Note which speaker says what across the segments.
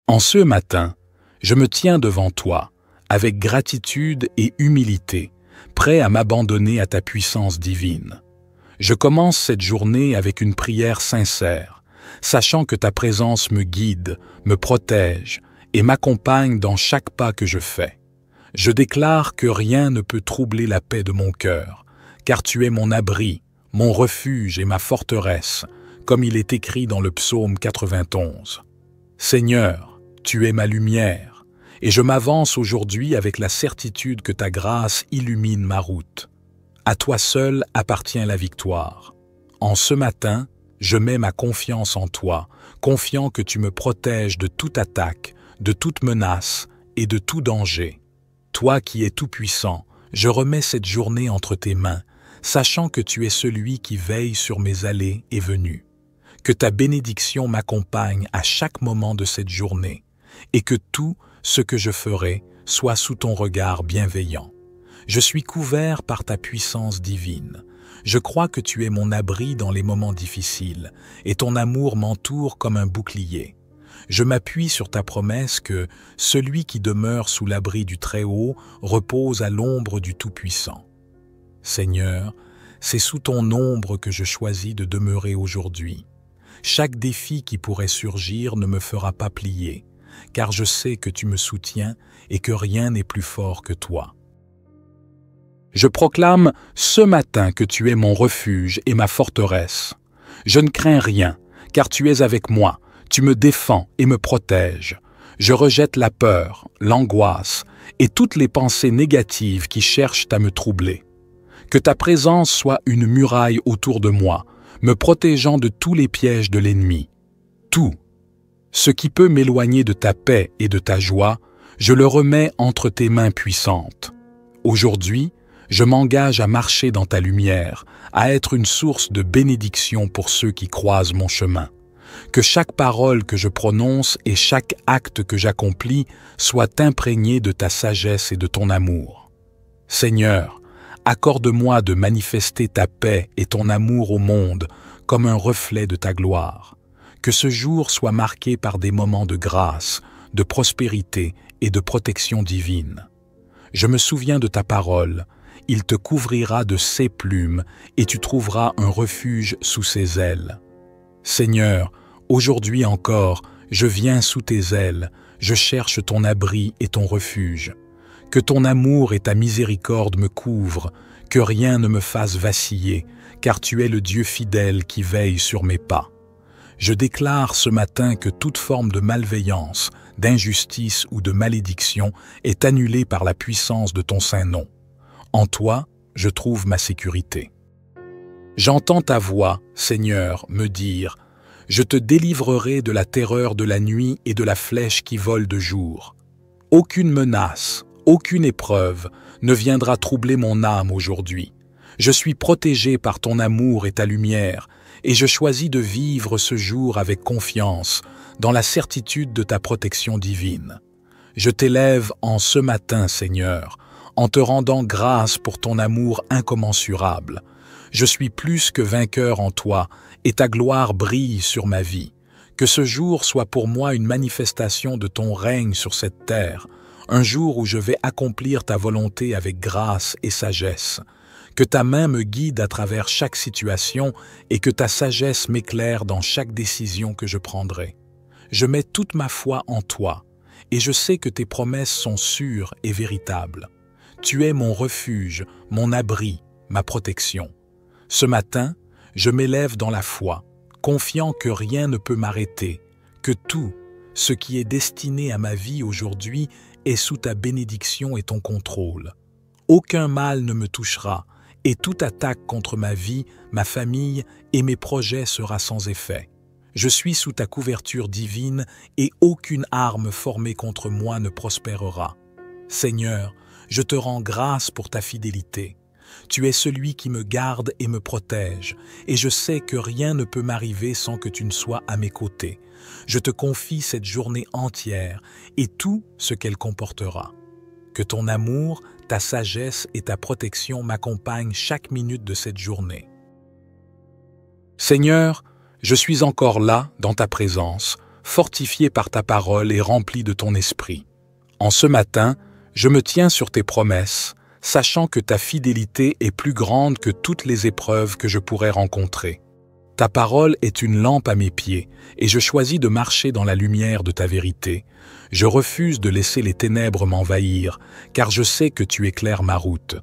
Speaker 1: En ce matin, je me tiens devant toi, avec gratitude et humilité, prêt à m'abandonner à ta puissance divine. Je commence cette journée avec une prière sincère, sachant que ta présence me guide, me protège et m'accompagne dans chaque pas que je fais. Je déclare que rien ne peut troubler la paix de mon cœur, car tu es mon abri, mon refuge et ma forteresse, comme il est écrit dans le psaume 91. Seigneur, tu es ma lumière, et je m'avance aujourd'hui avec la certitude que ta grâce illumine ma route. À toi seul appartient la victoire. En ce matin, je mets ma confiance en toi, confiant que tu me protèges de toute attaque, de toute menace et de tout danger. Toi qui es tout-puissant, je remets cette journée entre tes mains, sachant que tu es celui qui veille sur mes allées et venues. Que ta bénédiction m'accompagne à chaque moment de cette journée, et que tout ce que je ferai soit sous ton regard bienveillant. Je suis couvert par ta puissance divine. Je crois que tu es mon abri dans les moments difficiles, et ton amour m'entoure comme un bouclier. Je m'appuie sur ta promesse que celui qui demeure sous l'abri du Très-Haut repose à l'ombre du Tout-Puissant. Seigneur, c'est sous ton ombre que je choisis de demeurer aujourd'hui. Chaque défi qui pourrait surgir ne me fera pas plier, car je sais que tu me soutiens et que rien n'est plus fort que toi. Je proclame ce matin que tu es mon refuge et ma forteresse. Je ne crains rien, car tu es avec moi, tu me défends et me protèges. Je rejette la peur, l'angoisse et toutes les pensées négatives qui cherchent à me troubler. Que ta présence soit une muraille autour de moi, me protégeant de tous les pièges de l'ennemi. Tout ce qui peut m'éloigner de ta paix et de ta joie, je le remets entre tes mains puissantes. Aujourd'hui, je m'engage à marcher dans ta lumière, à être une source de bénédiction pour ceux qui croisent mon chemin. Que chaque parole que je prononce et chaque acte que j'accomplis soit imprégné de ta sagesse et de ton amour. Seigneur, accorde-moi de manifester ta paix et ton amour au monde comme un reflet de ta gloire. Que ce jour soit marqué par des moments de grâce, de prospérité et de protection divine. Je me souviens de ta parole. Il te couvrira de ses plumes et tu trouveras un refuge sous ses ailes. Seigneur, aujourd'hui encore, je viens sous tes ailes, je cherche ton abri et ton refuge. Que ton amour et ta miséricorde me couvrent, que rien ne me fasse vaciller, car tu es le Dieu fidèle qui veille sur mes pas. Je déclare ce matin que toute forme de malveillance, d'injustice ou de malédiction est annulée par la puissance de ton saint nom. En toi, je trouve ma sécurité. J'entends ta voix, Seigneur, me dire « Je te délivrerai de la terreur de la nuit et de la flèche qui vole de jour. » Aucune menace, aucune épreuve ne viendra troubler mon âme aujourd'hui. Je suis protégé par ton amour et ta lumière, et je choisis de vivre ce jour avec confiance, dans la certitude de ta protection divine. Je t'élève en ce matin, Seigneur, en te rendant grâce pour ton amour incommensurable. Je suis plus que vainqueur en toi, et ta gloire brille sur ma vie. Que ce jour soit pour moi une manifestation de ton règne sur cette terre, un jour où je vais accomplir ta volonté avec grâce et sagesse. Que ta main me guide à travers chaque situation et que ta sagesse m'éclaire dans chaque décision que je prendrai. Je mets toute ma foi en toi, et je sais que tes promesses sont sûres et véritables. Tu es mon refuge, mon abri, ma protection. Ce matin, je m'élève dans la foi, confiant que rien ne peut m'arrêter, que tout ce qui est destiné à ma vie aujourd'hui est sous ta bénédiction et ton contrôle. Aucun mal ne me touchera, et toute attaque contre ma vie, ma famille et mes projets sera sans effet. Je suis sous ta couverture divine et aucune arme formée contre moi ne prospérera. Seigneur, je te rends grâce pour ta fidélité. Tu es celui qui me garde et me protège, et je sais que rien ne peut m'arriver sans que tu ne sois à mes côtés. Je te confie cette journée entière et tout ce qu'elle comportera. Que ton amour, ta sagesse et ta protection m'accompagnent chaque minute de cette journée. Seigneur, je suis encore là, dans ta présence, fortifié par ta parole et rempli de ton esprit. En ce matin, je me tiens sur tes promesses, sachant que ta fidélité est plus grande que toutes les épreuves que je pourrais rencontrer. Ta parole est une lampe à mes pieds, et je choisis de marcher dans la lumière de ta vérité. Je refuse de laisser les ténèbres m'envahir, car je sais que tu éclaires ma route.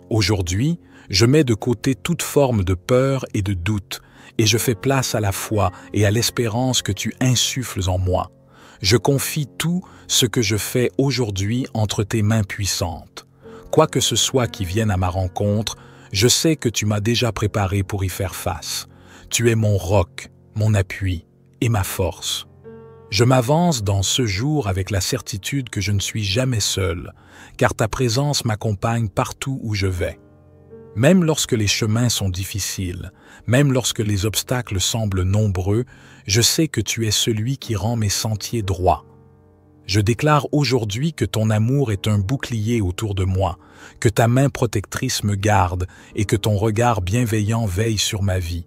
Speaker 1: Aujourd'hui, je mets de côté toute forme de peur et de doute, et je fais place à la foi et à l'espérance que tu insuffles en moi. Je confie tout ce que je fais aujourd'hui entre tes mains puissantes. Quoi que ce soit qui vienne à ma rencontre, je sais que tu m'as déjà préparé pour y faire face. Tu es mon roc, mon appui et ma force. Je m'avance dans ce jour avec la certitude que je ne suis jamais seul, car ta présence m'accompagne partout où je vais. Même lorsque les chemins sont difficiles, même lorsque les obstacles semblent nombreux, je sais que tu es celui qui rend mes sentiers droits. Je déclare aujourd'hui que ton amour est un bouclier autour de moi, que ta main protectrice me garde et que ton regard bienveillant veille sur ma vie.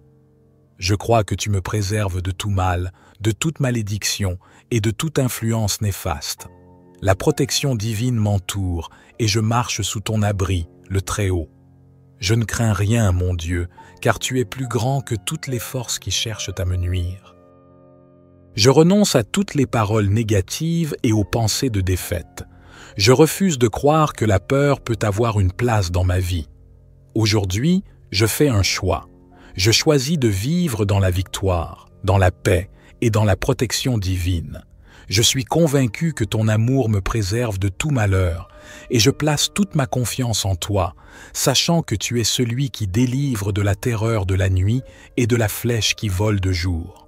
Speaker 1: Je crois que tu me préserves de tout mal, de toute malédiction et de toute influence néfaste. La protection divine m'entoure et je marche sous ton abri, le Très-Haut. Je ne crains rien, mon Dieu, car tu es plus grand que toutes les forces qui cherchent à me nuire. Je renonce à toutes les paroles négatives et aux pensées de défaite. Je refuse de croire que la peur peut avoir une place dans ma vie. Aujourd'hui, je fais un choix. Je choisis de vivre dans la victoire, dans la paix et dans la protection divine. Je suis convaincu que ton amour me préserve de tout malheur et je place toute ma confiance en toi, sachant que tu es celui qui délivre de la terreur de la nuit et de la flèche qui vole de jour.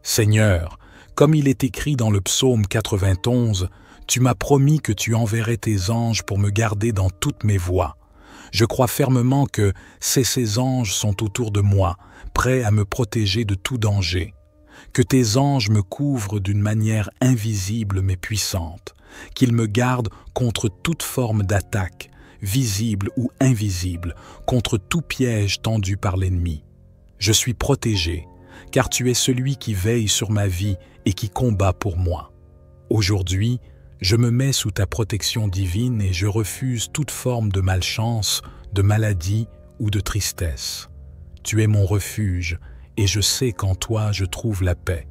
Speaker 1: Seigneur, comme il est écrit dans le psaume 91, tu m'as promis que tu enverrais tes anges pour me garder dans toutes mes voies. Je crois fermement que ces anges sont autour de moi, prêts à me protéger de tout danger. Que tes anges me couvrent d'une manière invisible mais puissante, qu'ils me gardent contre toute forme d'attaque, visible ou invisible, contre tout piège tendu par l'ennemi. Je suis protégé, car tu es celui qui veille sur ma vie et qui combat pour moi. Aujourd'hui, je me mets sous ta protection divine et je refuse toute forme de malchance, de maladie ou de tristesse. Tu es mon refuge et je sais qu'en toi je trouve la paix.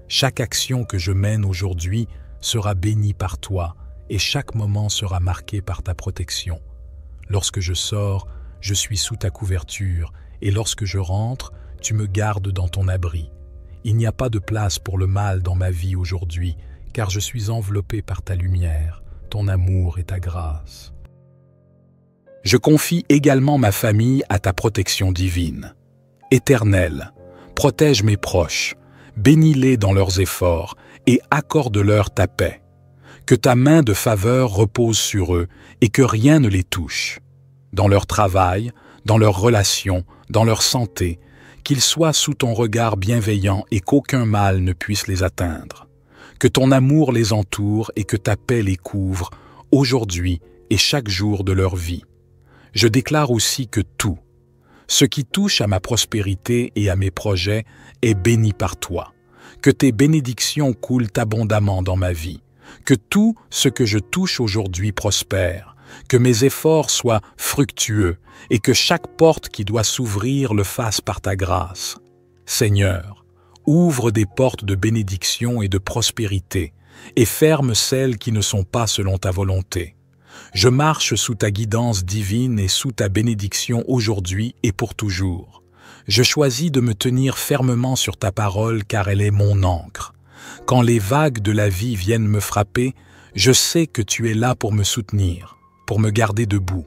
Speaker 1: Chaque action que je mène aujourd'hui sera bénie par toi et chaque moment sera marqué par ta protection. Lorsque je sors, je suis sous ta couverture et lorsque je rentre, tu me gardes dans ton abri. Il n'y a pas de place pour le mal dans ma vie aujourd'hui, car je suis enveloppé par ta lumière, ton amour et ta grâce. Je confie également ma famille à ta protection divine. Éternel, protège mes proches, bénis-les dans leurs efforts et accorde-leur ta paix. Que ta main de faveur repose sur eux et que rien ne les touche. Dans leur travail, dans leurs relations, dans leur santé, qu'ils soient sous ton regard bienveillant et qu'aucun mal ne puisse les atteindre. Que ton amour les entoure et que ta paix les couvre, aujourd'hui et chaque jour de leur vie. Je déclare aussi que tout, ce qui touche à ma prospérité et à mes projets, est béni par toi. Que tes bénédictions coulent abondamment dans ma vie. Que tout ce que je touche aujourd'hui prospère. Que mes efforts soient fructueux et que chaque porte qui doit s'ouvrir le fasse par ta grâce. Seigneur, ouvre des portes de bénédiction et de prospérité et ferme celles qui ne sont pas selon ta volonté. Je marche sous ta guidance divine et sous ta bénédiction aujourd'hui et pour toujours. Je choisis de me tenir fermement sur ta parole car elle est mon ancre. Quand les vagues de la vie viennent me frapper, je sais que tu es là pour me soutenir, pour me garder debout.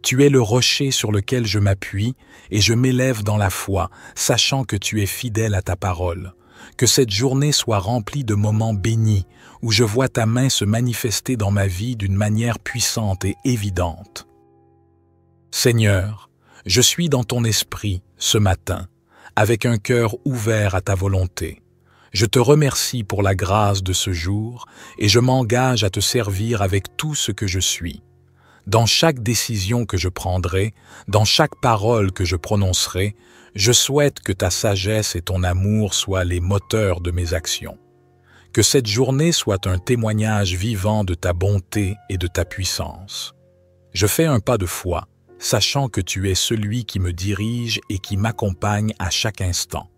Speaker 1: Tu es le rocher sur lequel je m'appuie et je m'élève dans la foi, sachant que tu es fidèle à ta parole. Que cette journée soit remplie de moments bénis, où je vois ta main se manifester dans ma vie d'une manière puissante et évidente. Seigneur, je suis dans ton esprit ce matin, avec un cœur ouvert à ta volonté. Je te remercie pour la grâce de ce jour et je m'engage à te servir avec tout ce que je suis. Dans chaque décision que je prendrai, dans chaque parole que je prononcerai, je souhaite que ta sagesse et ton amour soient les moteurs de mes actions. Que cette journée soit un témoignage vivant de ta bonté et de ta puissance. Je fais un pas de foi, sachant que tu es celui qui me dirige et qui m'accompagne à chaque instant.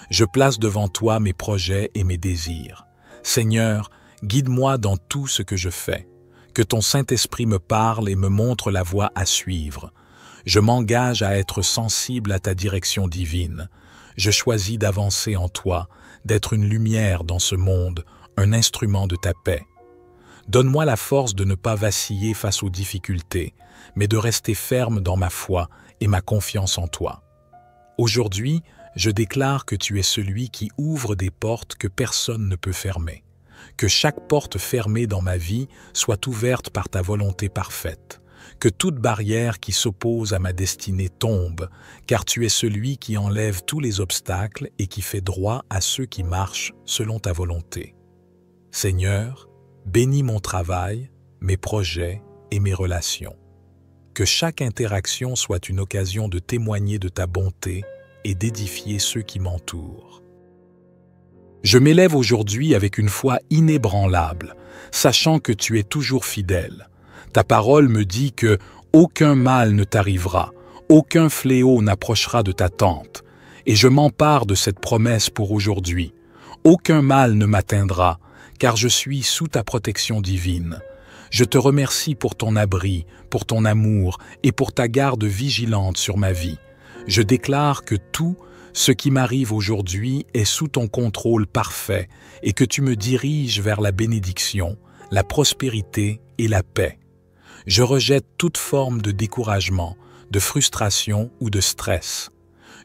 Speaker 1: Je place devant toi mes projets et mes désirs. Seigneur, guide-moi dans tout ce que je fais. Que ton Saint-Esprit me parle et me montre la voie à suivre. Je m'engage à être sensible à ta direction divine. Je choisis d'avancer en toi, d'être une lumière dans ce monde, un instrument de ta paix. Donne-moi la force de ne pas vaciller face aux difficultés, mais de rester ferme dans ma foi et ma confiance en toi. Aujourd'hui, je déclare que tu es celui qui ouvre des portes que personne ne peut fermer. Que chaque porte fermée dans ma vie soit ouverte par ta volonté parfaite. Que toute barrière qui s'oppose à ma destinée tombe, car tu es celui qui enlève tous les obstacles et qui fait droit à ceux qui marchent selon ta volonté. Seigneur, bénis mon travail, mes projets et mes relations. Que chaque interaction soit une occasion de témoigner de ta bonté et d'édifier ceux qui m'entourent. Je m'élève aujourd'hui avec une foi inébranlable, sachant que tu es toujours fidèle. Ta parole me dit que aucun mal ne t'arrivera, aucun fléau n'approchera de ta tente, et je m'empare de cette promesse pour aujourd'hui. Aucun mal ne m'atteindra, car je suis sous ta protection divine. Je te remercie pour ton abri, pour ton amour et pour ta garde vigilante sur ma vie. Je déclare que tout ce qui m'arrive aujourd'hui est sous ton contrôle parfait et que tu me diriges vers la bénédiction, la prospérité et la paix. Je rejette toute forme de découragement, de frustration ou de stress.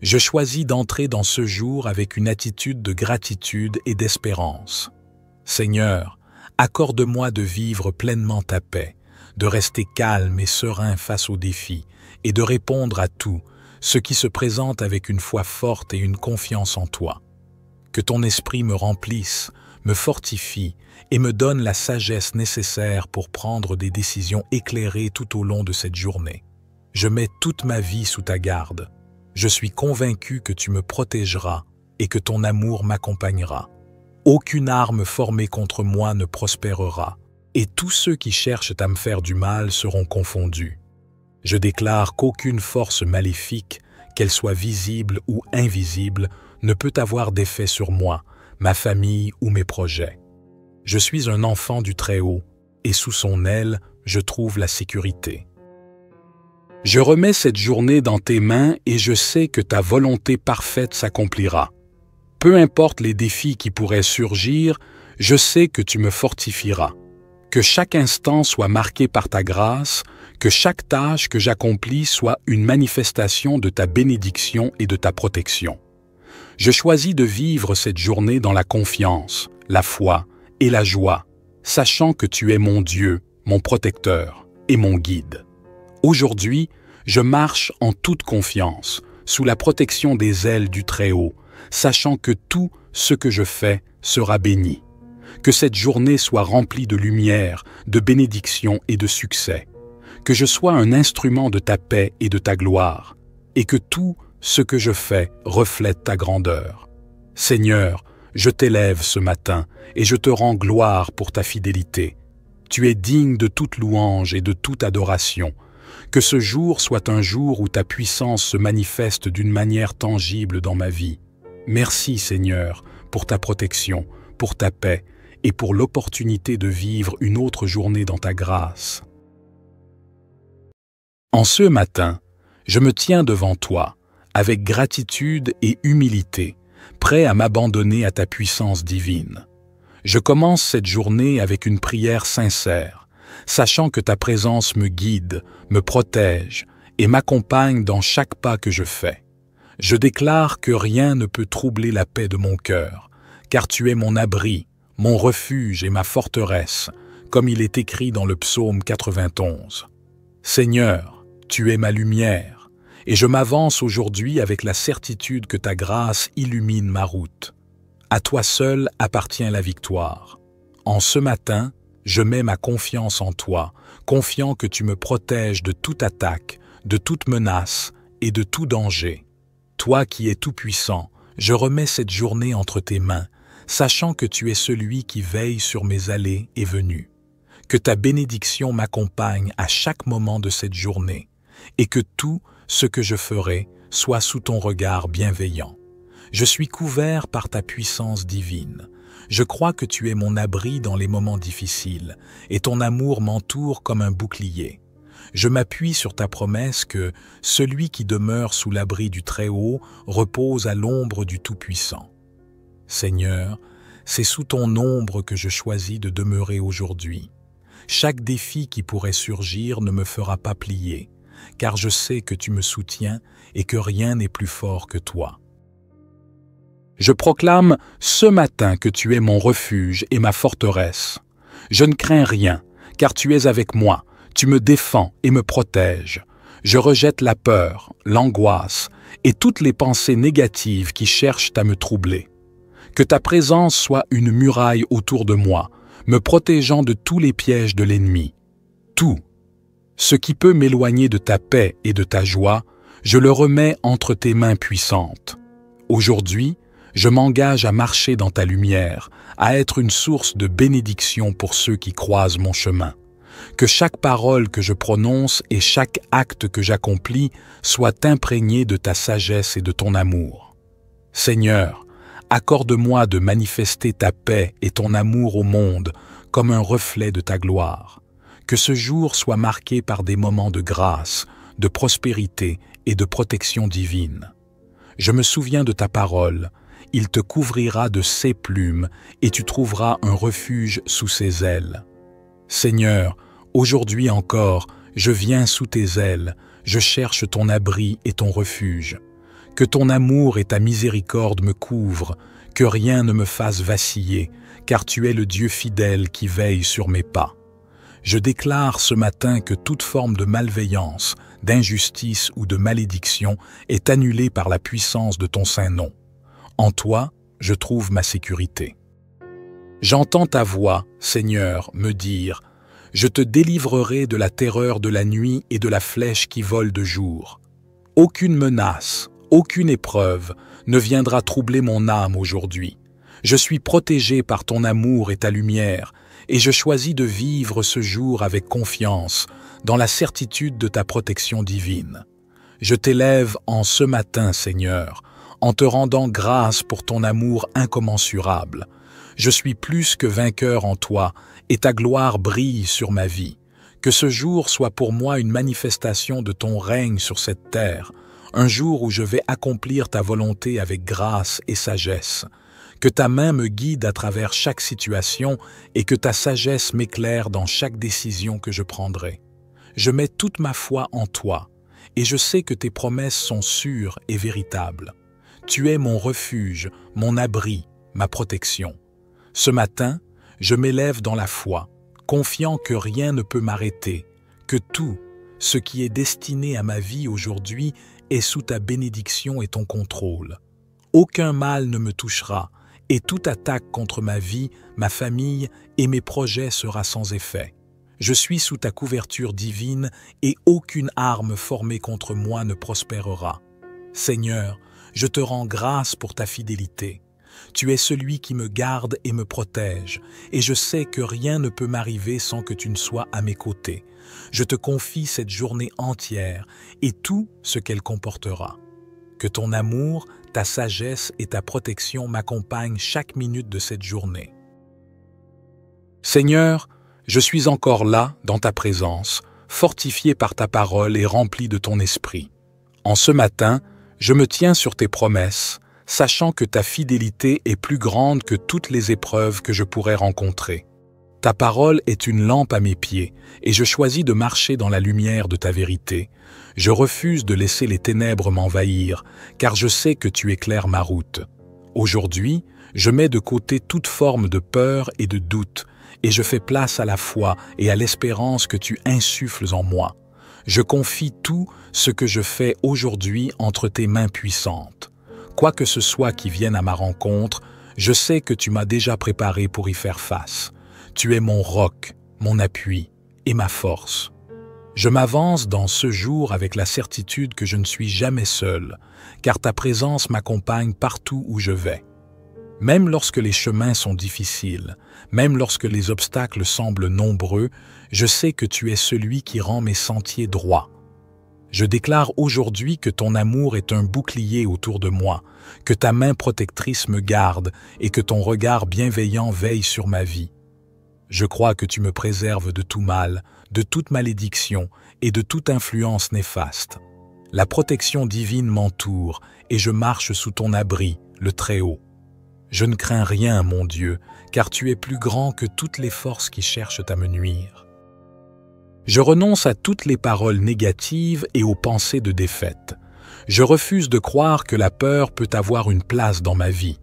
Speaker 1: Je choisis d'entrer dans ce jour avec une attitude de gratitude et d'espérance. Seigneur, accorde-moi de vivre pleinement ta paix, de rester calme et serein face aux défis et de répondre à tout ce qui se présente avec une foi forte et une confiance en toi. Que ton esprit me remplisse, me fortifie et me donne la sagesse nécessaire pour prendre des décisions éclairées tout au long de cette journée. Je mets toute ma vie sous ta garde. Je suis convaincu que tu me protégeras et que ton amour m'accompagnera. Aucune arme formée contre moi ne prospérera, et tous ceux qui cherchent à me faire du mal seront confondus. Je déclare qu'aucune force maléfique, qu'elle soit visible ou invisible, ne peut avoir d'effet sur moi, ma famille ou mes projets. Je suis un enfant du Très-Haut, et sous son aile, je trouve la sécurité. Je remets cette journée dans tes mains et je sais que ta volonté parfaite s'accomplira. Peu importe les défis qui pourraient surgir, je sais que tu me fortifieras. Que chaque instant soit marqué par ta grâce, que chaque tâche que j'accomplis soit une manifestation de ta bénédiction et de ta protection. Je choisis de vivre cette journée dans la confiance, la foi et la joie, sachant que tu es mon Dieu, mon protecteur et mon guide. Aujourd'hui, je marche en toute confiance, sous la protection des ailes du Très-Haut, sachant que tout ce que je fais sera béni. Que cette journée soit remplie de lumière, de bénédiction et de succès. Que je sois un instrument de ta paix et de ta gloire, et que tout ce que je fais reflète ta grandeur. Seigneur, je t'élève ce matin et je te rends gloire pour ta fidélité. Tu es digne de toute louange et de toute adoration. Que ce jour soit un jour où ta puissance se manifeste d'une manière tangible dans ma vie. Merci Seigneur pour ta protection, pour ta paix et pour l'opportunité de vivre une autre journée dans ta grâce. En ce matin, je me tiens devant toi, avec gratitude et humilité, prêt à m'abandonner à ta puissance divine. Je commence cette journée avec une prière sincère, sachant que ta présence me guide, me protège et m'accompagne dans chaque pas que je fais. Je déclare que rien ne peut troubler la paix de mon cœur, car tu es mon abri, mon refuge et ma forteresse, comme il est écrit dans le psaume 91. Seigneur, tu es ma lumière, et je m'avance aujourd'hui avec la certitude que ta grâce illumine ma route. À toi seul appartient la victoire. En ce matin, je mets ma confiance en toi, confiant que tu me protèges de toute attaque, de toute menace et de tout danger. Toi qui es tout-puissant, je remets cette journée entre tes mains, sachant que tu es celui qui veille sur mes allées et venues. Que ta bénédiction m'accompagne à chaque moment de cette journée, et que tout ce que je ferai soit sous ton regard bienveillant. Je suis couvert par ta puissance divine. Je crois que tu es mon abri dans les moments difficiles, et ton amour m'entoure comme un bouclier. Je m'appuie sur ta promesse que celui qui demeure sous l'abri du Très-Haut repose à l'ombre du Tout-Puissant. Seigneur, c'est sous ton ombre que je choisis de demeurer aujourd'hui. Chaque défi qui pourrait surgir ne me fera pas plier, car je sais que tu me soutiens et que rien n'est plus fort que toi. Je proclame ce matin que tu es mon refuge et ma forteresse. Je ne crains rien, car tu es avec moi. Tu me défends et me protèges. Je rejette la peur, l'angoisse et toutes les pensées négatives qui cherchent à me troubler. Que ta présence soit une muraille autour de moi, me protégeant de tous les pièges de l'ennemi. Tout ce qui peut m'éloigner de ta paix et de ta joie, je le remets entre tes mains puissantes. Aujourd'hui, je m'engage à marcher dans ta lumière, à être une source de bénédiction pour ceux qui croisent mon chemin. Que chaque parole que je prononce et chaque acte que j'accomplis soit imprégné de ta sagesse et de ton amour. Seigneur, accorde-moi de manifester ta paix et ton amour au monde comme un reflet de ta gloire. Que ce jour soit marqué par des moments de grâce, de prospérité et de protection divine. Je me souviens de ta parole. Il te couvrira de ses plumes et tu trouveras un refuge sous ses ailes. Seigneur, aujourd'hui encore, je viens sous tes ailes, je cherche ton abri et ton refuge. Que ton amour et ta miséricorde me couvrent, que rien ne me fasse vaciller, car tu es le Dieu fidèle qui veille sur mes pas. Je déclare ce matin que toute forme de malveillance, d'injustice ou de malédiction est annulée par la puissance de ton saint nom. En toi, je trouve ma sécurité. J'entends ta voix, Seigneur, me dire « Je te délivrerai de la terreur de la nuit et de la flèche qui vole de jour. » Aucune menace, aucune épreuve ne viendra troubler mon âme aujourd'hui. Je suis protégé par ton amour et ta lumière, et je choisis de vivre ce jour avec confiance, dans la certitude de ta protection divine. Je t'élève en ce matin, Seigneur, en te rendant grâce pour ton amour incommensurable. Je suis plus que vainqueur en toi, et ta gloire brille sur ma vie. Que ce jour soit pour moi une manifestation de ton règne sur cette terre, un jour où je vais accomplir ta volonté avec grâce et sagesse. Que ta main me guide à travers chaque situation et que ta sagesse m'éclaire dans chaque décision que je prendrai. Je mets toute ma foi en toi, et je sais que tes promesses sont sûres et véritables. Tu es mon refuge, mon abri, ma protection. Ce matin, je m'élève dans la foi, confiant que rien ne peut m'arrêter, que tout ce qui est destiné à ma vie aujourd'hui est sous ta bénédiction et ton contrôle. Aucun mal ne me touchera, et toute attaque contre ma vie, ma famille et mes projets sera sans effet. Je suis sous ta couverture divine et aucune arme formée contre moi ne prospérera. Seigneur, je te rends grâce pour ta fidélité. Tu es celui qui me garde et me protège, et je sais que rien ne peut m'arriver sans que tu ne sois à mes côtés. Je te confie cette journée entière et tout ce qu'elle comportera. Que ton amour, ta sagesse et ta protection m'accompagnent chaque minute de cette journée. Seigneur, je suis encore là, dans ta présence, fortifié par ta parole et rempli de ton esprit. En ce matin, je me tiens sur tes promesses, sachant que ta fidélité est plus grande que toutes les épreuves que je pourrais rencontrer. Ta parole est une lampe à mes pieds, et je choisis de marcher dans la lumière de ta vérité. Je refuse de laisser les ténèbres m'envahir, car je sais que tu éclaires ma route. Aujourd'hui, je mets de côté toute forme de peur et de doute, et je fais place à la foi et à l'espérance que tu insuffles en moi. Je confie tout ce que je fais aujourd'hui entre tes mains puissantes. Quoi que ce soit qui vienne à ma rencontre, je sais que tu m'as déjà préparé pour y faire face. Tu es mon roc, mon appui et ma force. Je m'avance dans ce jour avec la certitude que je ne suis jamais seul, car ta présence m'accompagne partout où je vais. Même lorsque les chemins sont difficiles, même lorsque les obstacles semblent nombreux, je sais que tu es celui qui rend mes sentiers droits. Je déclare aujourd'hui que ton amour est un bouclier autour de moi, que ta main protectrice me garde et que ton regard bienveillant veille sur ma vie. Je crois que tu me préserves de tout mal, de toute malédiction et de toute influence néfaste. La protection divine m'entoure et je marche sous ton abri, le Très-Haut. Je ne crains rien, mon Dieu, car tu es plus grand que toutes les forces qui cherchent à me nuire. Je renonce à toutes les paroles négatives et aux pensées de défaite. Je refuse de croire que la peur peut avoir une place dans ma vie.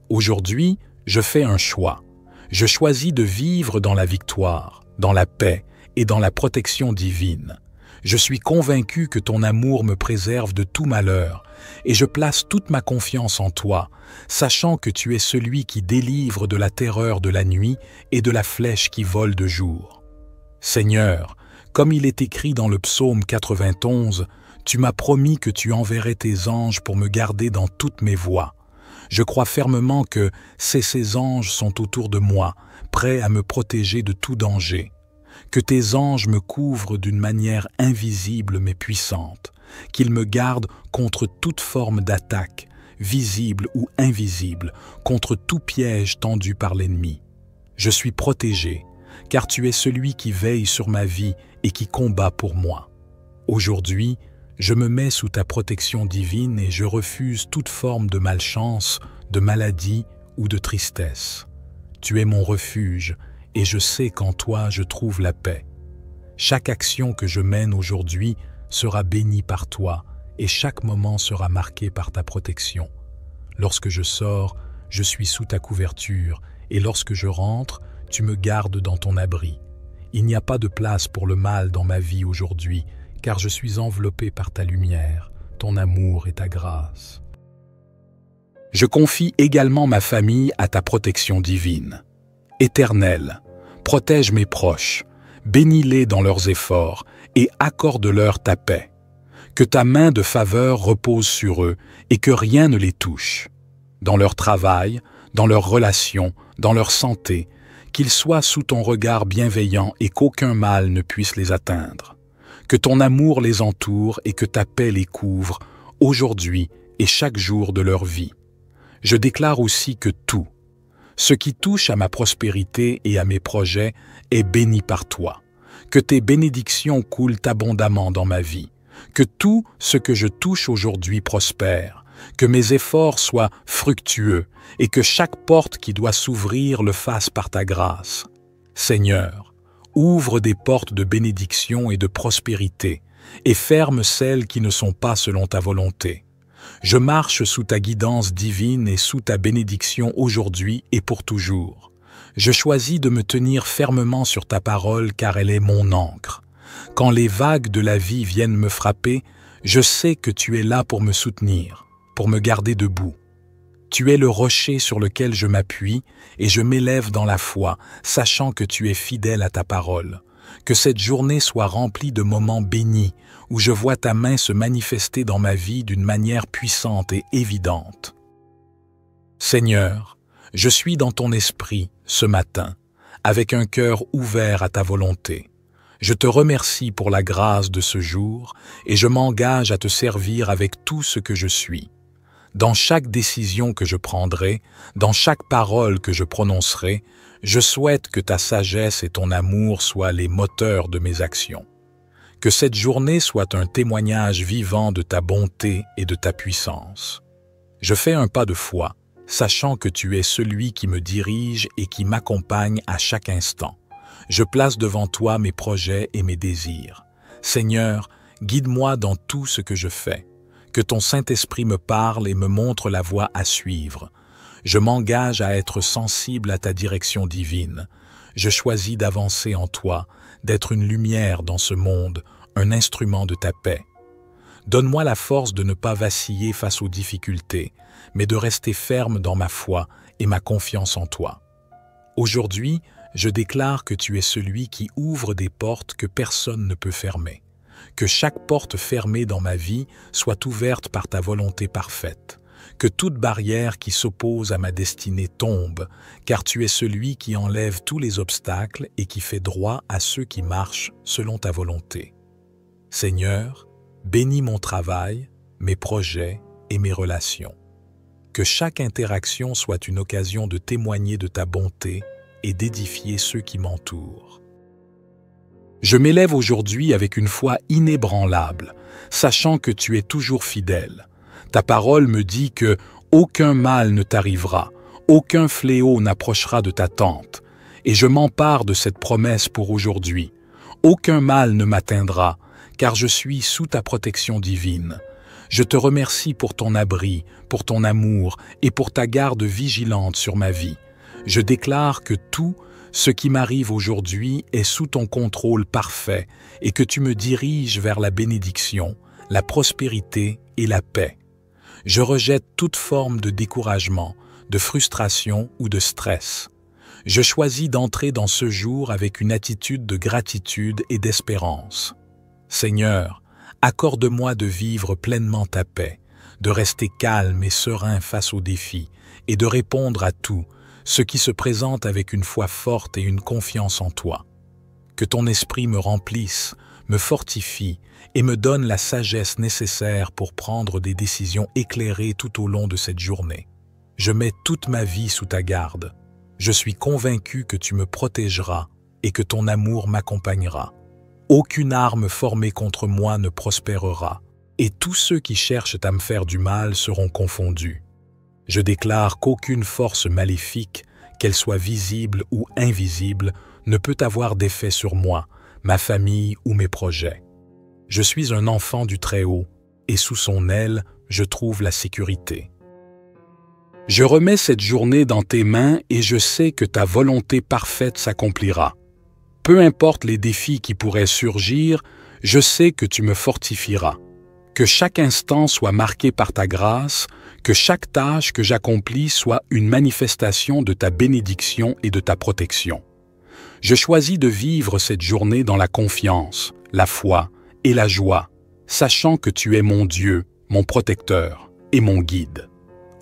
Speaker 1: Aujourd'hui, je fais un choix. Je choisis de vivre dans la victoire, dans la paix et dans la protection divine. Je suis convaincu que ton amour me préserve de tout malheur et je place toute ma confiance en toi, sachant que tu es celui qui délivre de la terreur de la nuit et de la flèche qui vole de jour. Seigneur, comme il est écrit dans le psaume 91, tu m'as promis que tu enverrais tes anges pour me garder dans toutes mes voies. Je crois fermement que ces anges sont autour de moi, prêts à me protéger de tout danger. Que tes anges me couvrent d'une manière invisible mais puissante, qu'ils me gardent contre toute forme d'attaque, visible ou invisible, contre tout piège tendu par l'ennemi. Je suis protégé, car tu es celui qui veille sur ma vie et qui combat pour moi. Aujourd'hui, je me mets sous ta protection divine et je refuse toute forme de malchance, de maladie ou de tristesse. Tu es mon refuge et je sais qu'en toi je trouve la paix. Chaque action que je mène aujourd'hui sera bénie par toi et chaque moment sera marqué par ta protection. Lorsque je sors, je suis sous ta couverture et lorsque je rentre, tu me gardes dans ton abri. Il n'y a pas de place pour le mal dans ma vie aujourd'hui, car je suis enveloppé par ta lumière, ton amour et ta grâce. Je confie également ma famille à ta protection divine. Éternel, protège mes proches, bénis-les dans leurs efforts et accorde-leur ta paix. Que ta main de faveur repose sur eux et que rien ne les touche. Dans leur travail, dans leurs relations, dans leur santé, qu'ils soient sous ton regard bienveillant et qu'aucun mal ne puisse les atteindre. Que ton amour les entoure et que ta paix les couvre, aujourd'hui et chaque jour de leur vie. Je déclare aussi que tout, ce qui touche à ma prospérité et à mes projets, est béni par toi. Que tes bénédictions coulent abondamment dans ma vie. Que tout ce que je touche aujourd'hui prospère. Que mes efforts soient fructueux et que chaque porte qui doit s'ouvrir le fasse par ta grâce. Seigneur, ouvre des portes de bénédiction et de prospérité et ferme celles qui ne sont pas selon ta volonté. Je marche sous ta guidance divine et sous ta bénédiction aujourd'hui et pour toujours. Je choisis de me tenir fermement sur ta parole car elle est mon ancre. Quand les vagues de la vie viennent me frapper, je sais que tu es là pour me soutenir, pour me garder debout. Tu es le rocher sur lequel je m'appuie et je m'élève dans la foi, sachant que tu es fidèle à ta parole. Que cette journée soit remplie de moments bénis, où je vois ta main se manifester dans ma vie d'une manière puissante et évidente. Seigneur, je suis dans ton esprit ce matin, avec un cœur ouvert à ta volonté. Je te remercie pour la grâce de ce jour et je m'engage à te servir avec tout ce que je suis. Dans chaque décision que je prendrai, dans chaque parole que je prononcerai, je souhaite que ta sagesse et ton amour soient les moteurs de mes actions. Que cette journée soit un témoignage vivant de ta bonté et de ta puissance. Je fais un pas de foi, sachant que tu es celui qui me dirige et qui m'accompagne à chaque instant. Je place devant toi mes projets et mes désirs. Seigneur, guide-moi dans tout ce que je fais. Que ton Saint-Esprit me parle et me montre la voie à suivre. Je m'engage à être sensible à ta direction divine. Je choisis d'avancer en toi, d'être une lumière dans ce monde, un instrument de ta paix. Donne-moi la force de ne pas vaciller face aux difficultés, mais de rester ferme dans ma foi et ma confiance en toi. Aujourd'hui, je déclare que tu es celui qui ouvre des portes que personne ne peut fermer. Que chaque porte fermée dans ma vie soit ouverte par ta volonté parfaite. Que toute barrière qui s'oppose à ma destinée tombe, car tu es celui qui enlève tous les obstacles et qui fait droit à ceux qui marchent selon ta volonté. Seigneur, bénis mon travail, mes projets et mes relations. Que chaque interaction soit une occasion de témoigner de ta bonté et d'édifier ceux qui m'entourent. Je m'élève aujourd'hui avec une foi inébranlable, sachant que tu es toujours fidèle. Ta parole me dit que aucun mal ne t'arrivera, aucun fléau n'approchera de ta tente, et je m'empare de cette promesse pour aujourd'hui. Aucun mal ne m'atteindra, car je suis sous ta protection divine. Je te remercie pour ton abri, pour ton amour et pour ta garde vigilante sur ma vie. Je déclare que tout ce qui m'arrive aujourd'hui est sous ton contrôle parfait et que tu me diriges vers la bénédiction, la prospérité et la paix. Je rejette toute forme de découragement, de frustration ou de stress. Je choisis d'entrer dans ce jour avec une attitude de gratitude et d'espérance. Seigneur, accorde-moi de vivre pleinement ta paix, de rester calme et serein face aux défis et de répondre à tout ce qui se présente avec une foi forte et une confiance en toi. Que ton esprit me remplisse, me fortifie et me donne la sagesse nécessaire pour prendre des décisions éclairées tout au long de cette journée. Je mets toute ma vie sous ta garde. Je suis convaincu que tu me protégeras et que ton amour m'accompagnera. Aucune arme formée contre moi ne prospérera, et tous ceux qui cherchent à me faire du mal seront confondus. Je déclare qu'aucune force maléfique, qu'elle soit visible ou invisible, ne peut avoir d'effet sur moi, ma famille ou mes projets. Je suis un enfant du Très-Haut, et sous son aile, je trouve la sécurité. Je remets cette journée dans tes mains et je sais que ta volonté parfaite s'accomplira. Peu importe les défis qui pourraient surgir, je sais que tu me fortifieras. Que chaque instant soit marqué par ta grâce, que chaque tâche que j'accomplis soit une manifestation de ta bénédiction et de ta protection. Je choisis de vivre cette journée dans la confiance, la foi et la joie, sachant que tu es mon Dieu, mon protecteur et mon guide.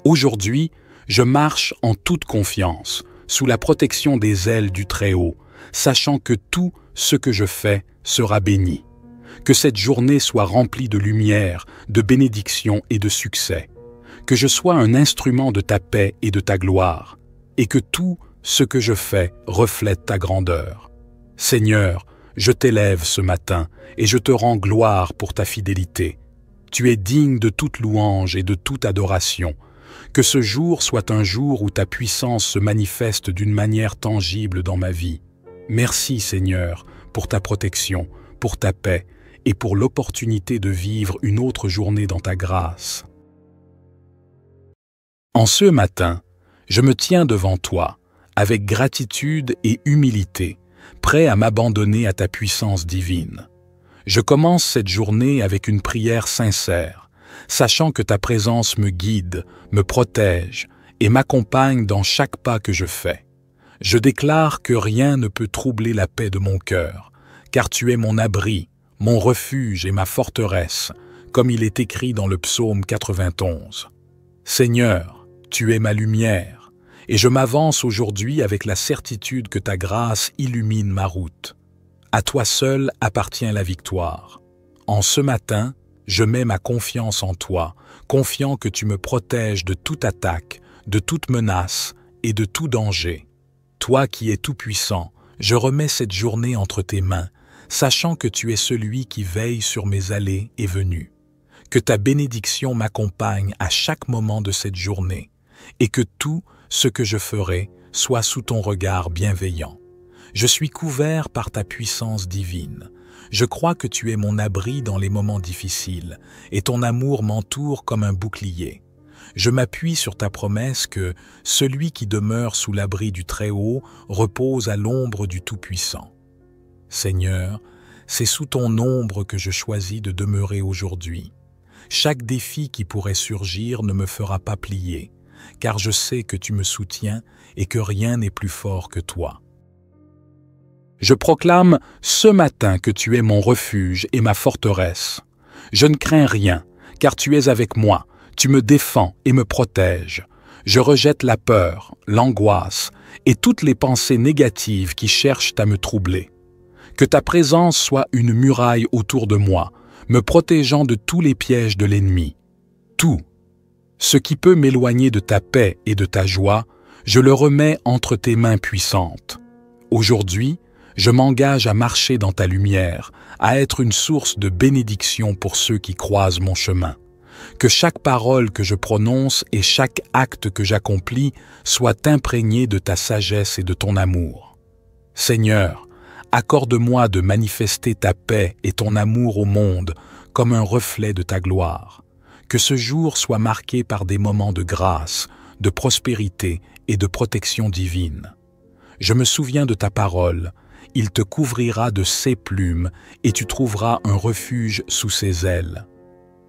Speaker 1: Aujourd'hui, je marche en toute confiance, sous la protection des ailes du Très-Haut, sachant que tout ce que je fais sera béni. Que cette journée soit remplie de lumière, de bénédiction et de succès. Que je sois un instrument de ta paix et de ta gloire, et que tout ce que je fais reflète ta grandeur. Seigneur, je t'élève ce matin et je te rends gloire pour ta fidélité. Tu es digne de toute louange et de toute adoration. Que ce jour soit un jour où ta puissance se manifeste d'une manière tangible dans ma vie. Merci Seigneur pour ta protection, pour ta paix et pour l'opportunité de vivre une autre journée dans ta grâce. En ce matin, je me tiens devant toi, avec gratitude et humilité, prêt à m'abandonner à ta puissance divine. Je commence cette journée avec une prière sincère, sachant que ta présence me guide, me protège et m'accompagne dans chaque pas que je fais. Je déclare que rien ne peut troubler la paix de mon cœur, car tu es mon abri, mon refuge et ma forteresse, comme il est écrit dans le psaume 91. Seigneur, tu es ma lumière, et je m'avance aujourd'hui avec la certitude que ta grâce illumine ma route. À toi seul appartient la victoire. En ce matin, je mets ma confiance en toi, confiant que tu me protèges de toute attaque, de toute menace et de tout danger. Toi qui es tout-puissant, je remets cette journée entre tes mains, sachant que tu es celui qui veille sur mes allées et venues. Que ta bénédiction m'accompagne à chaque moment de cette journée, et que tout ce que je ferai soit sous ton regard bienveillant. Je suis couvert par ta puissance divine. Je crois que tu es mon abri dans les moments difficiles, et ton amour m'entoure comme un bouclier. Je m'appuie sur ta promesse que celui qui demeure sous l'abri du Très-Haut repose à l'ombre du Tout-Puissant. Seigneur, c'est sous ton ombre que je choisis de demeurer aujourd'hui. Chaque défi qui pourrait surgir ne me fera pas plier, car je sais que tu me soutiens et que rien n'est plus fort que toi. Je proclame ce matin que tu es mon refuge et ma forteresse. Je ne crains rien, car tu es avec moi. Tu me défends et me protèges. Je rejette la peur, l'angoisse et toutes les pensées négatives qui cherchent à me troubler. Que ta présence soit une muraille autour de moi, me protégeant de tous les pièges de l'ennemi. Tout, ce qui peut m'éloigner de ta paix et de ta joie, je le remets entre tes mains puissantes. Aujourd'hui, je m'engage à marcher dans ta lumière, à être une source de bénédiction pour ceux qui croisent mon chemin. Que chaque parole que je prononce et chaque acte que j'accomplis soit imprégné de ta sagesse et de ton amour. Seigneur, accorde-moi de manifester ta paix et ton amour au monde comme un reflet de ta gloire. Que ce jour soit marqué par des moments de grâce, de prospérité et de protection divine. Je me souviens de ta parole, il te couvrira de ses plumes et tu trouveras un refuge sous ses ailes.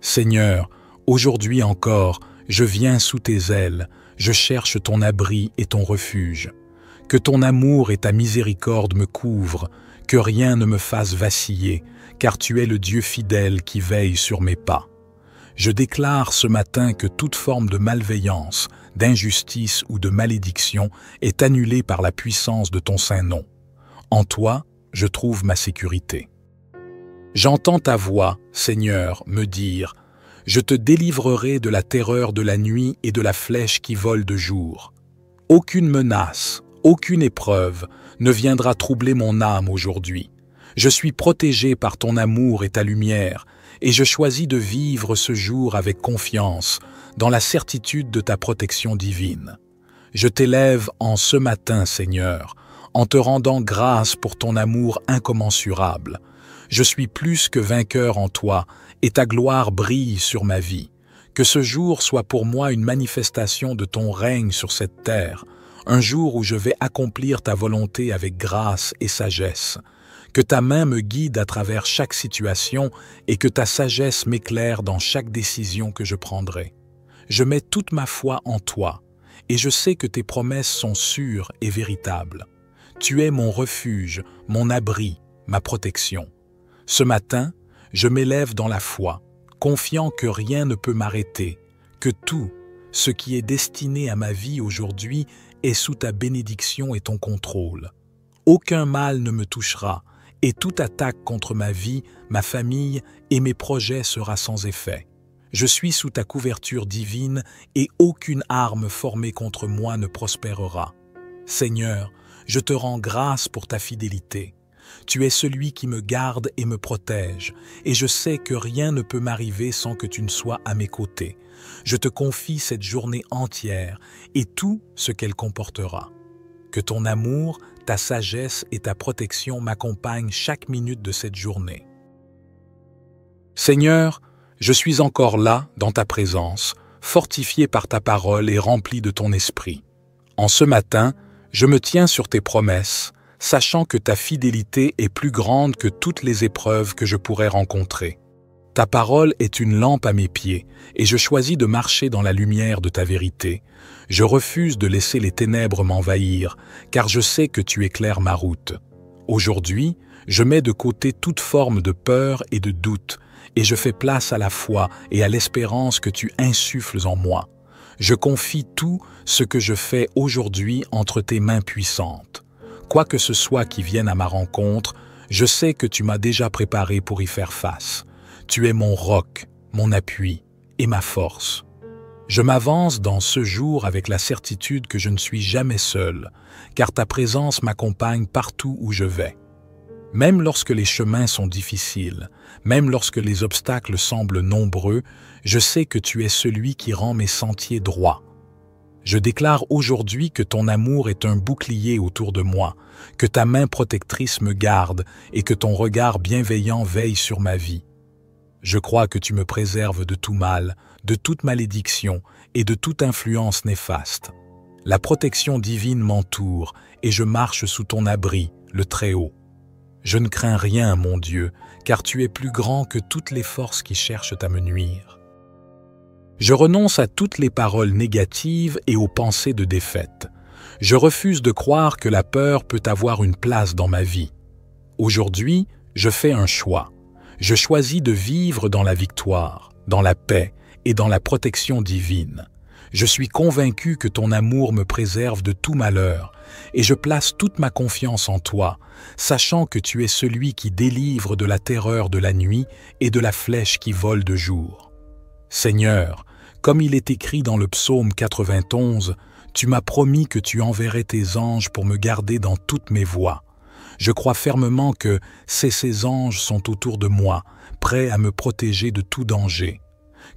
Speaker 1: Seigneur, aujourd'hui encore, je viens sous tes ailes, je cherche ton abri et ton refuge. Que ton amour et ta miséricorde me couvrent, que rien ne me fasse vaciller, car tu es le Dieu fidèle qui veille sur mes pas. Je déclare ce matin que toute forme de malveillance, d'injustice ou de malédiction est annulée par la puissance de ton saint nom. En toi, je trouve ma sécurité. J'entends ta voix, Seigneur, me dire « Je te délivrerai de la terreur de la nuit et de la flèche qui vole de jour. » Aucune menace, aucune épreuve ne viendra troubler mon âme aujourd'hui. Je suis protégé par ton amour et ta lumière, et je choisis de vivre ce jour avec confiance, dans la certitude de ta protection divine. Je t'élève en ce matin, Seigneur, en te rendant grâce pour ton amour incommensurable. Je suis plus que vainqueur en toi, et ta gloire brille sur ma vie. Que ce jour soit pour moi une manifestation de ton règne sur cette terre, un jour où je vais accomplir ta volonté avec grâce et sagesse. Que ta main me guide à travers chaque situation et que ta sagesse m'éclaire dans chaque décision que je prendrai. Je mets toute ma foi en toi, et je sais que tes promesses sont sûres et véritables. Tu es mon refuge, mon abri, ma protection. Ce matin, je m'élève dans la foi, confiant que rien ne peut m'arrêter, que tout, ce qui est destiné à ma vie aujourd'hui, est sous ta bénédiction et ton contrôle. Aucun mal ne me touchera, et toute attaque contre ma vie, ma famille et mes projets sera sans effet. Je suis sous ta couverture divine et aucune arme formée contre moi ne prospérera. Seigneur, je te rends grâce pour ta fidélité. Tu es celui qui me garde et me protège, et je sais que rien ne peut m'arriver sans que tu ne sois à mes côtés. Je te confie cette journée entière et tout ce qu'elle comportera. Que ton amour, ta sagesse et ta protection m'accompagnent chaque minute de cette journée. Seigneur, je suis encore là, dans ta présence, fortifié par ta parole et rempli de ton esprit. En ce matin, je me tiens sur tes promesses, sachant que ta fidélité est plus grande que toutes les épreuves que je pourrais rencontrer. Ta parole est une lampe à mes pieds, et je choisis de marcher dans la lumière de ta vérité. Je refuse de laisser les ténèbres m'envahir, car je sais que tu éclaires ma route. Aujourd'hui, je mets de côté toute forme de peur et de doute, et je fais place à la foi et à l'espérance que tu insuffles en moi. Je confie tout ce que je fais aujourd'hui entre tes mains puissantes. Quoi que ce soit qui vienne à ma rencontre, je sais que tu m'as déjà préparé pour y faire face. Tu es mon roc, mon appui et ma force. Je m'avance dans ce jour avec la certitude que je ne suis jamais seul, car ta présence m'accompagne partout où je vais. Même lorsque les chemins sont difficiles, même lorsque les obstacles semblent nombreux, je sais que tu es celui qui rend mes sentiers droits. Je déclare aujourd'hui que ton amour est un bouclier autour de moi, que ta main protectrice me garde et que ton regard bienveillant veille sur ma vie. Je crois que tu me préserves de tout mal, de toute malédiction et de toute influence néfaste. La protection divine m'entoure et je marche sous ton abri, le Très-Haut. Je ne crains rien, mon Dieu, car tu es plus grand que toutes les forces qui cherchent à me nuire. Je renonce à toutes les paroles négatives et aux pensées de défaite. Je refuse de croire que la peur peut avoir une place dans ma vie. Aujourd'hui, je fais un choix. Je choisis de vivre dans la victoire, dans la paix et dans la protection divine. Je suis convaincu que ton amour me préserve de tout malheur, et je place toute ma confiance en toi, sachant que tu es celui qui délivre de la terreur de la nuit et de la flèche qui vole de jour. Seigneur, comme il est écrit dans le psaume 91, tu m'as promis que tu enverrais tes anges pour me garder dans toutes mes voies. Je crois fermement que ces anges sont autour de moi, prêts à me protéger de tout danger.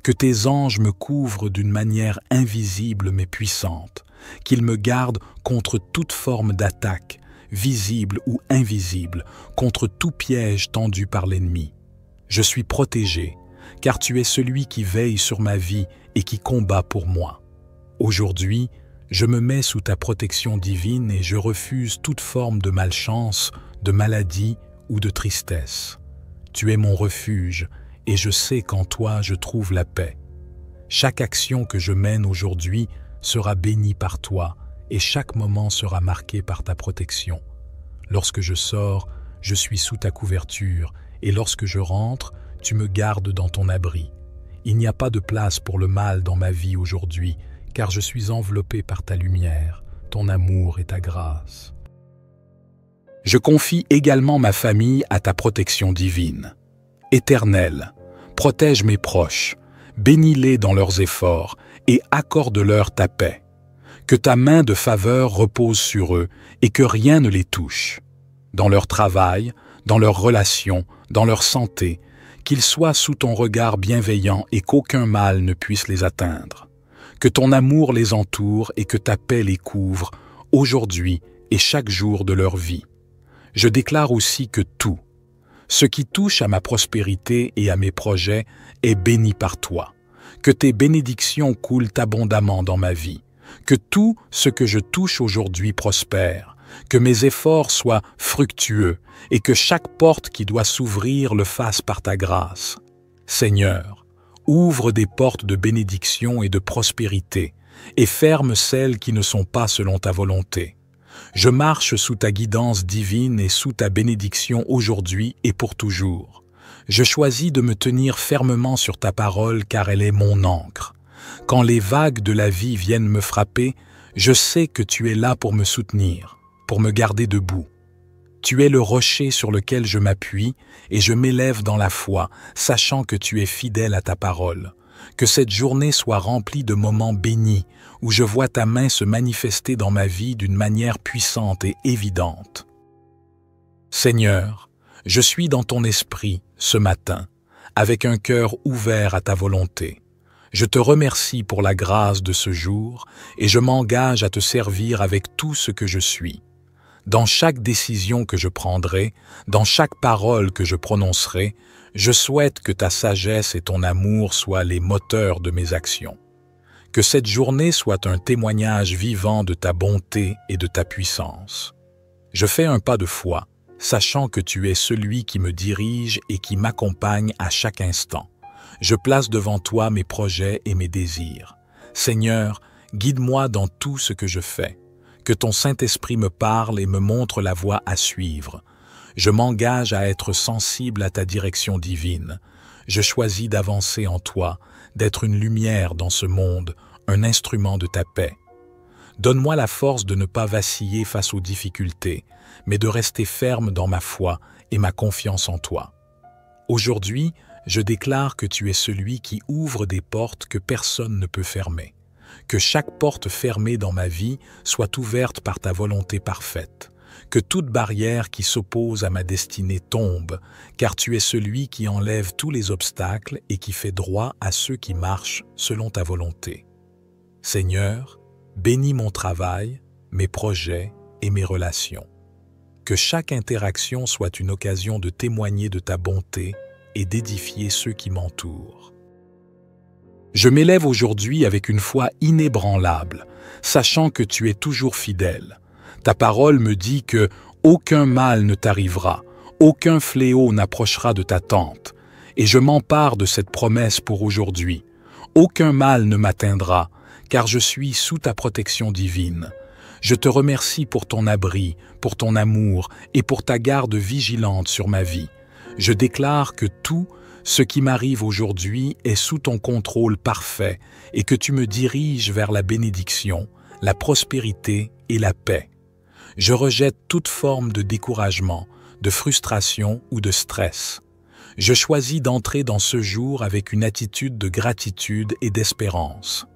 Speaker 1: Que tes anges me couvrent d'une manière invisible mais puissante, qu'ils me gardent contre toute forme d'attaque, visible ou invisible, contre tout piège tendu par l'ennemi. Je suis protégé, car tu es celui qui veille sur ma vie et qui combat pour moi. Aujourd'hui, je me mets sous ta protection divine et je refuse toute forme de malchance, de maladie ou de tristesse. Tu es mon refuge et je sais qu'en toi je trouve la paix. Chaque action que je mène aujourd'hui sera bénie par toi et chaque moment sera marqué par ta protection. Lorsque je sors, je suis sous ta couverture et lorsque je rentre, tu me gardes dans ton abri. Il n'y a pas de place pour le mal dans ma vie aujourd'hui, car je suis enveloppé par ta lumière, ton amour et ta grâce. Je confie également ma famille à ta protection divine. Éternel, protège mes proches, bénis-les dans leurs efforts et accorde-leur ta paix. Que ta main de faveur repose sur eux et que rien ne les touche. Dans leur travail, dans leurs relations, dans leur santé, qu'ils soient sous ton regard bienveillant et qu'aucun mal ne puisse les atteindre. Que ton amour les entoure et que ta paix les couvre, aujourd'hui et chaque jour de leur vie. Je déclare aussi que tout, ce qui touche à ma prospérité et à mes projets, est béni par toi. Que tes bénédictions coulent abondamment dans ma vie. Que tout ce que je touche aujourd'hui prospère. Que mes efforts soient fructueux et que chaque porte qui doit s'ouvrir le fasse par ta grâce. Seigneur, ouvre des portes de bénédiction et de prospérité et ferme celles qui ne sont pas selon ta volonté. Je marche sous ta guidance divine et sous ta bénédiction aujourd'hui et pour toujours. Je choisis de me tenir fermement sur ta parole car elle est mon ancre. Quand les vagues de la vie viennent me frapper, je sais que tu es là pour me soutenir, pour me garder debout. Tu es le rocher sur lequel je m'appuie et je m'élève dans la foi, sachant que tu es fidèle à ta parole. Que cette journée soit remplie de moments bénis, où je vois ta main se manifester dans ma vie d'une manière puissante et évidente. Seigneur, je suis dans ton esprit ce matin, avec un cœur ouvert à ta volonté. Je te remercie pour la grâce de ce jour et je m'engage à te servir avec tout ce que je suis. Dans chaque décision que je prendrai, dans chaque parole que je prononcerai, je souhaite que ta sagesse et ton amour soient les moteurs de mes actions. Que cette journée soit un témoignage vivant de ta bonté et de ta puissance. Je fais un pas de foi, sachant que tu es celui qui me dirige et qui m'accompagne à chaque instant. Je place devant toi mes projets et mes désirs. Seigneur, guide-moi dans tout ce que je fais. Que ton Saint-Esprit me parle et me montre la voie à suivre. Je m'engage à être sensible à ta direction divine. Je choisis d'avancer en toi, d'être une lumière dans ce monde, un instrument de ta paix. Donne-moi la force de ne pas vaciller face aux difficultés, mais de rester ferme dans ma foi et ma confiance en toi. Aujourd'hui, je déclare que tu es celui qui ouvre des portes que personne ne peut fermer. Que chaque porte fermée dans ma vie soit ouverte par ta volonté parfaite. Que toute barrière qui s'oppose à ma destinée tombe, car tu es celui qui enlève tous les obstacles et qui fait droit à ceux qui marchent selon ta volonté. Seigneur, bénis mon travail, mes projets et mes relations. Que chaque interaction soit une occasion de témoigner de ta bonté et d'édifier ceux qui m'entourent. Je m'élève aujourd'hui avec une foi inébranlable, sachant que tu es toujours fidèle. Ta parole me dit que aucun mal ne t'arrivera, aucun fléau n'approchera de ta tente, et je m'empare de cette promesse pour aujourd'hui. Aucun mal ne m'atteindra, car je suis sous ta protection divine. Je te remercie pour ton abri, pour ton amour et pour ta garde vigilante sur ma vie. Je déclare que tout ce qui m'arrive aujourd'hui est sous ton contrôle parfait et que tu me diriges vers la bénédiction, la prospérité et la paix. Je rejette toute forme de découragement, de frustration ou de stress. Je choisis d'entrer dans ce jour avec une attitude de gratitude et d'espérance.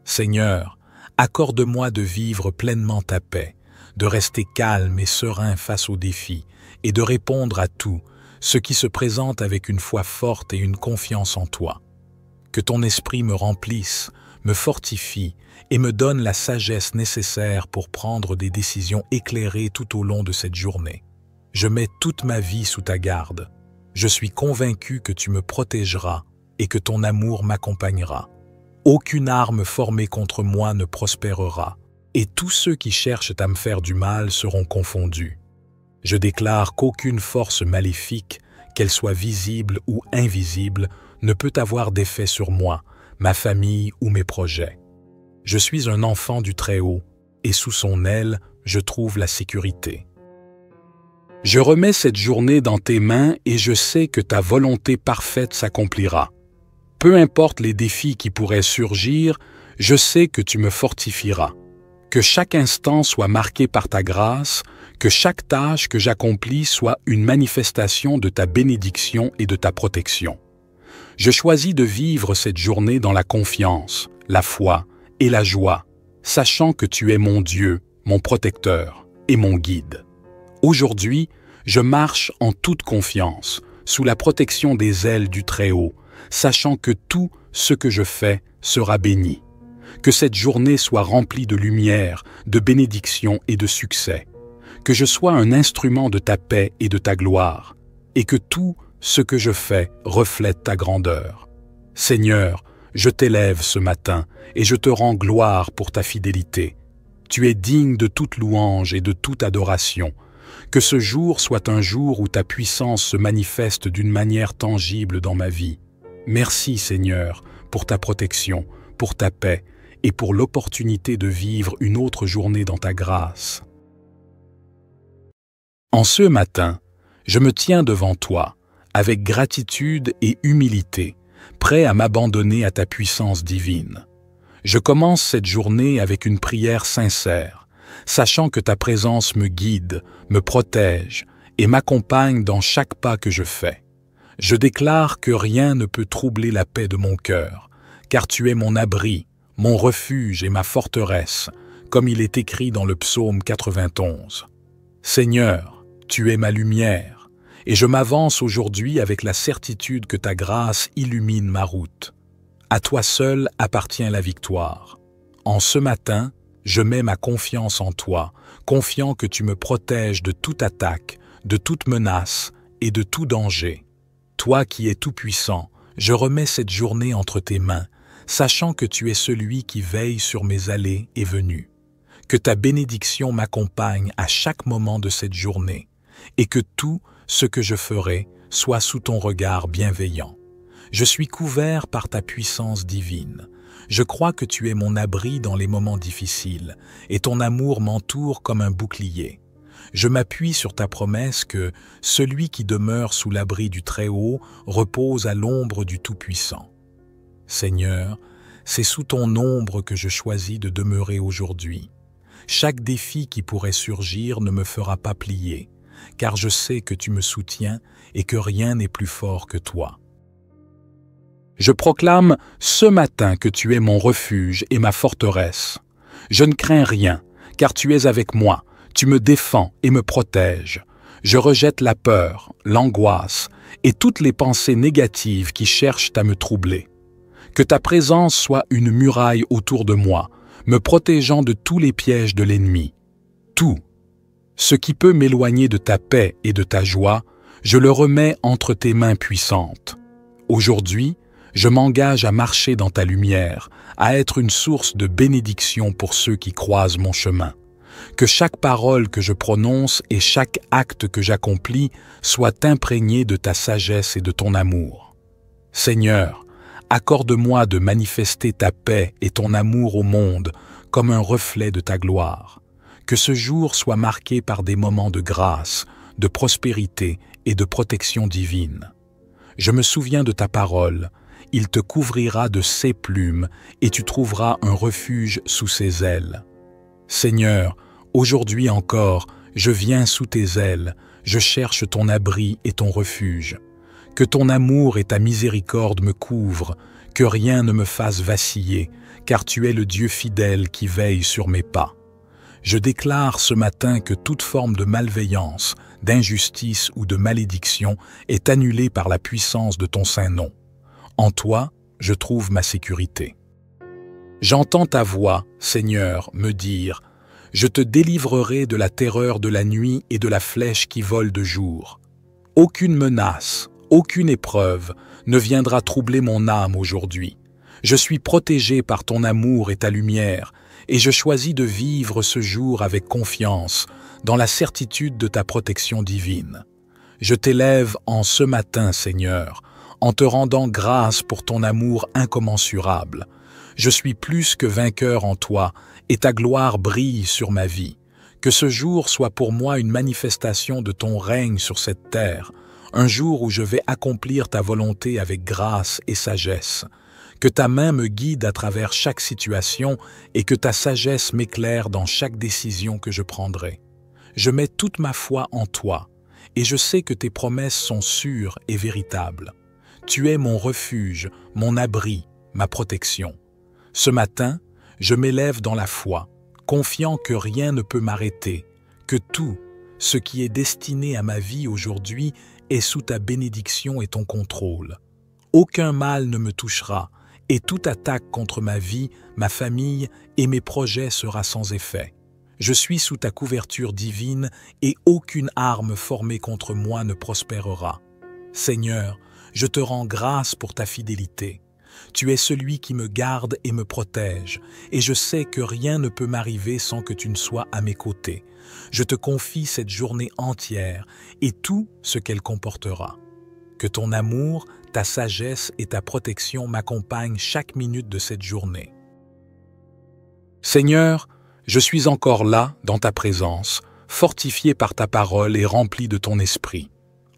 Speaker 1: Seigneur, accorde-moi de vivre pleinement ta paix, de rester calme et serein face aux défis et de répondre à tout, ce qui se présente avec une foi forte et une confiance en toi. Que ton esprit me remplisse, me fortifie et me donne la sagesse nécessaire pour prendre des décisions éclairées tout au long de cette journée. Je mets toute ma vie sous ta garde. Je suis convaincu que tu me protégeras et que ton amour m'accompagnera. Aucune arme formée contre moi ne prospérera, et tous ceux qui cherchent à me faire du mal seront confondus. Je déclare qu'aucune force maléfique, qu'elle soit visible ou invisible, ne peut avoir d'effet sur moi, ma famille ou mes projets. Je suis un enfant du Très-Haut, et sous son aile, je trouve la sécurité. Je remets cette journée dans tes mains et je sais que ta volonté parfaite s'accomplira. Peu importe les défis qui pourraient surgir, je sais que tu me fortifieras. Que chaque instant soit marqué par ta grâce, que chaque tâche que j'accomplis soit une manifestation de ta bénédiction et de ta protection. Je choisis de vivre cette journée dans la confiance, la foi et la joie, sachant que tu es mon Dieu, mon protecteur et mon guide. Aujourd'hui, je marche en toute confiance, sous la protection des ailes du Très-Haut, sachant que tout ce que je fais sera béni. Que cette journée soit remplie de lumière, de bénédiction et de succès. Que je sois un instrument de ta paix et de ta gloire, et que tout ce que je fais reflète ta grandeur. Seigneur, je t'élève ce matin et je te rends gloire pour ta fidélité. Tu es digne de toute louange et de toute adoration. Que ce jour soit un jour où ta puissance se manifeste d'une manière tangible dans ma vie. Merci Seigneur pour ta protection, pour ta paix et pour l'opportunité de vivre une autre journée dans ta grâce. En ce matin, je me tiens devant toi, avec gratitude et humilité, prêt à m'abandonner à ta puissance divine. Je commence cette journée avec une prière sincère, sachant que ta présence me guide, me protège et m'accompagne dans chaque pas que je fais. Je déclare que rien ne peut troubler la paix de mon cœur, car tu es mon abri, mon refuge et ma forteresse, comme il est écrit dans le psaume 91. Seigneur, tu es ma lumière, et je m'avance aujourd'hui avec la certitude que ta grâce illumine ma route. À toi seul appartient la victoire. En ce matin, je mets ma confiance en toi, confiant que tu me protèges de toute attaque, de toute menace et de tout danger. Toi qui es tout-puissant, je remets cette journée entre tes mains, sachant que tu es celui qui veille sur mes allées et venues. Que ta bénédiction m'accompagne à chaque moment de cette journée, et que tout ce que je ferai soit sous ton regard bienveillant. Je suis couvert par ta puissance divine. Je crois que tu es mon abri dans les moments difficiles, et ton amour m'entoure comme un bouclier. Je m'appuie sur ta promesse que celui qui demeure sous l'abri du Très-Haut repose à l'ombre du Tout-Puissant. Seigneur, c'est sous ton ombre que je choisis de demeurer aujourd'hui. Chaque défi qui pourrait surgir ne me fera pas plier, car je sais que tu me soutiens et que rien n'est plus fort que toi. Je proclame ce matin que tu es mon refuge et ma forteresse. Je ne crains rien, car tu es avec moi, tu me défends et me protèges. Je rejette la peur, l'angoisse et toutes les pensées négatives qui cherchent à me troubler. Que ta présence soit une muraille autour de moi, me protégeant de tous les pièges de l'ennemi. Tout ce qui peut m'éloigner de ta paix et de ta joie, je le remets entre tes mains puissantes. Aujourd'hui, je m'engage à marcher dans ta lumière, à être une source de bénédiction pour ceux qui croisent mon chemin. Que chaque parole que je prononce et chaque acte que j'accomplis soit imprégné de ta sagesse et de ton amour. Seigneur, accorde-moi de manifester ta paix et ton amour au monde comme un reflet de ta gloire. Que ce jour soit marqué par des moments de grâce, de prospérité et de protection divine. Je me souviens de ta parole. Il te couvrira de ses plumes et tu trouveras un refuge sous ses ailes. Seigneur, aujourd'hui encore, je viens sous tes ailes, je cherche ton abri et ton refuge. Que ton amour et ta miséricorde me couvrent, que rien ne me fasse vaciller, car tu es le Dieu fidèle qui veille sur mes pas. Je déclare ce matin que toute forme de malveillance, d'injustice ou de malédiction est annulée par la puissance de ton saint nom. En toi, je trouve ma sécurité. J'entends ta voix, Seigneur, me dire « Je te délivrerai de la terreur de la nuit et de la flèche qui vole de jour. » Aucune menace, aucune épreuve ne viendra troubler mon âme aujourd'hui. Je suis protégé par ton amour et ta lumière, et je choisis de vivre ce jour avec confiance, dans la certitude de ta protection divine. Je t'élève en ce matin, Seigneur, en te rendant grâce pour ton amour incommensurable. Je suis plus que vainqueur en toi, et ta gloire brille sur ma vie. Que ce jour soit pour moi une manifestation de ton règne sur cette terre, un jour où je vais accomplir ta volonté avec grâce et sagesse. Que ta main me guide à travers chaque situation et que ta sagesse m'éclaire dans chaque décision que je prendrai. Je mets toute ma foi en toi, et je sais que tes promesses sont sûres et véritables. Tu es mon refuge, mon abri, ma protection. Ce matin, je m'élève dans la foi, confiant que rien ne peut m'arrêter, que tout ce qui est destiné à ma vie aujourd'hui est sous ta bénédiction et ton contrôle. Aucun mal ne me touchera, et toute attaque contre ma vie, ma famille et mes projets sera sans effet. Je suis sous ta couverture divine et aucune arme formée contre moi ne prospérera. Seigneur, je te rends grâce pour ta fidélité. Tu es celui qui me garde et me protège, et je sais que rien ne peut m'arriver sans que tu ne sois à mes côtés. Je te confie cette journée entière et tout ce qu'elle comportera. Que ton amour, ta sagesse et ta protection m'accompagnent chaque minute de cette journée. Seigneur, je suis encore là, dans ta présence, fortifié par ta parole et rempli de ton esprit.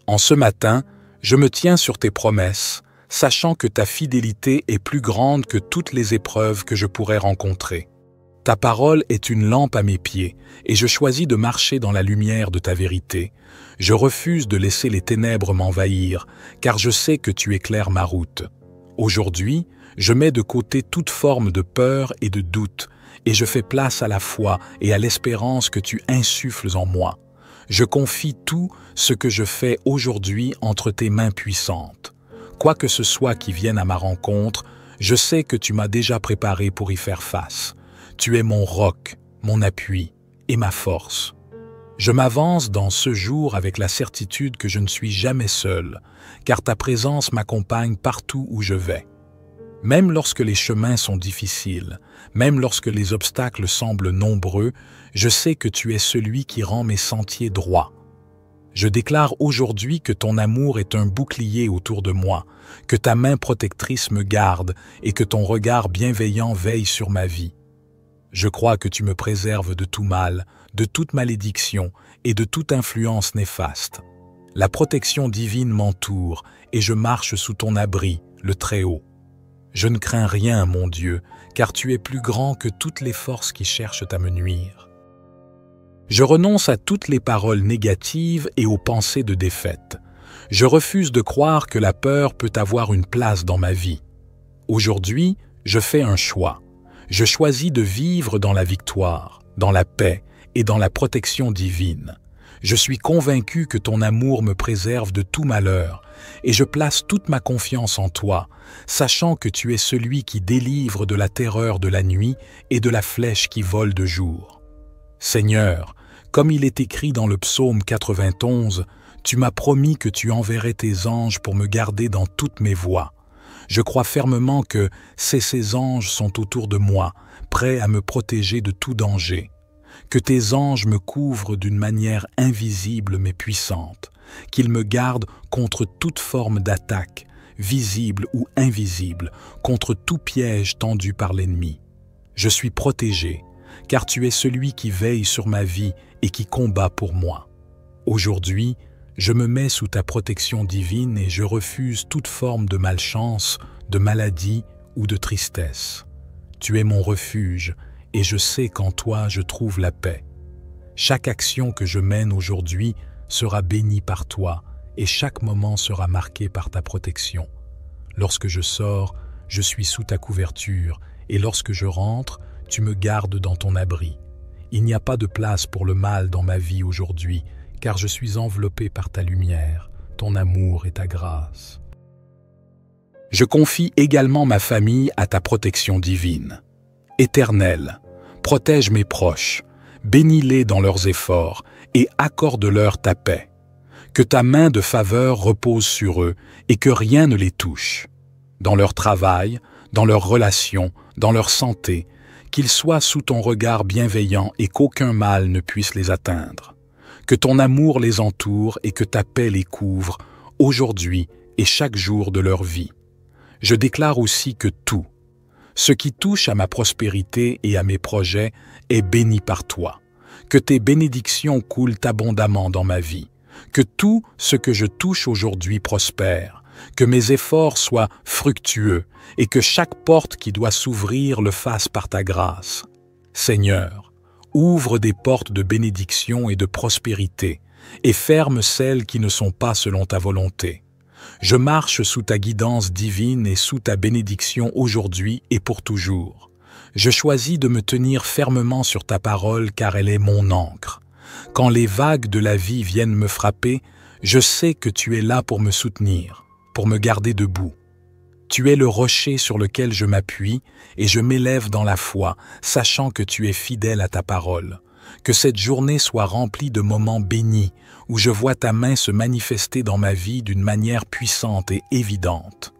Speaker 1: En ce matin, je me tiens sur tes promesses, sachant que ta fidélité est plus grande que toutes les épreuves que je pourrais rencontrer. Ta parole est une lampe à mes pieds, et je choisis de marcher dans la lumière de ta vérité. Je refuse de laisser les ténèbres m'envahir, car je sais que tu éclaires ma route. Aujourd'hui, je mets de côté toute forme de peur et de doute, et je fais place à la foi et à l'espérance que tu insuffles en moi. Je confie tout ce que je fais aujourd'hui entre tes mains puissantes. Quoi que ce soit qui vienne à ma rencontre, je sais que tu m'as déjà préparé pour y faire face. Tu es mon roc, mon appui et ma force. Je m'avance dans ce jour avec la certitude que je ne suis jamais seul, car ta présence m'accompagne partout où je vais. Même lorsque les chemins sont difficiles, même lorsque les obstacles semblent nombreux, je sais que tu es celui qui rend mes sentiers droits. Je déclare aujourd'hui que ton amour est un bouclier autour de moi, que ta main protectrice me garde et que ton regard bienveillant veille sur ma vie. Je crois que tu me préserves de tout mal, de toute malédiction et de toute influence néfaste. La protection divine m'entoure et je marche sous ton abri, le Très-Haut. Je ne crains rien, mon Dieu, car tu es plus grand que toutes les forces qui cherchent à me nuire. Je renonce à toutes les paroles négatives et aux pensées de défaite. Je refuse de croire que la peur peut avoir une place dans ma vie. Aujourd'hui, je fais un choix. Je choisis de vivre dans la victoire, dans la paix et dans la protection divine. Je suis convaincu que ton amour me préserve de tout malheur et je place toute ma confiance en toi, sachant que tu es celui qui délivre de la terreur de la nuit et de la flèche qui vole de jour. Seigneur, comme il est écrit dans le psaume 91, tu m'as promis que tu enverrais tes anges pour me garder dans toutes mes voies. Je crois fermement que ces anges sont autour de moi, prêts à me protéger de tout danger. Que tes anges me couvrent d'une manière invisible mais puissante, qu'ils me gardent contre toute forme d'attaque, visible ou invisible, contre tout piège tendu par l'ennemi. Je suis protégé, car tu es celui qui veille sur ma vie et qui combat pour moi. Aujourd'hui, Je me mets sous ta protection divine et je refuse toute forme de malchance, de maladie ou de tristesse. Tu es mon refuge et je sais qu'en toi je trouve la paix. Chaque action que je mène aujourd'hui sera bénie par toi et chaque moment sera marqué par ta protection. Lorsque je sors, je suis sous ta couverture et lorsque je rentre, tu me gardes dans ton abri. Il n'y a pas de place pour le mal dans ma vie aujourd'hui, car je suis enveloppé par ta lumière, ton amour et ta grâce. Je confie également ma famille à ta protection divine. Éternel, protège mes proches, bénis-les dans leurs efforts et accorde-leur ta paix. Que ta main de faveur repose sur eux et que rien ne les touche. Dans leur travail, dans leurs relations, dans leur santé, qu'ils soient sous ton regard bienveillant et qu'aucun mal ne puisse les atteindre. Que ton amour les entoure et que ta paix les couvre, aujourd'hui et chaque jour de leur vie. Je déclare aussi que tout, ce qui touche à ma prospérité et à mes projets, est béni par toi. Que tes bénédictions coulent abondamment dans ma vie. Que tout ce que je touche aujourd'hui prospère. Que mes efforts soient fructueux et que chaque porte qui doit s'ouvrir le fasse par ta grâce. Seigneur, ouvre des portes de bénédiction et de prospérité et ferme celles qui ne sont pas selon ta volonté. Je marche sous ta guidance divine et sous ta bénédiction aujourd'hui et pour toujours. Je choisis de me tenir fermement sur ta parole car elle est mon ancre. Quand les vagues de la vie viennent me frapper, je sais que tu es là pour me soutenir, pour me garder debout. Tu es le rocher sur lequel je m'appuie et je m'élève dans la foi, sachant que tu es fidèle à ta parole. Que cette journée soit remplie de moments bénis, où je vois ta main se manifester dans ma vie d'une manière puissante et évidente.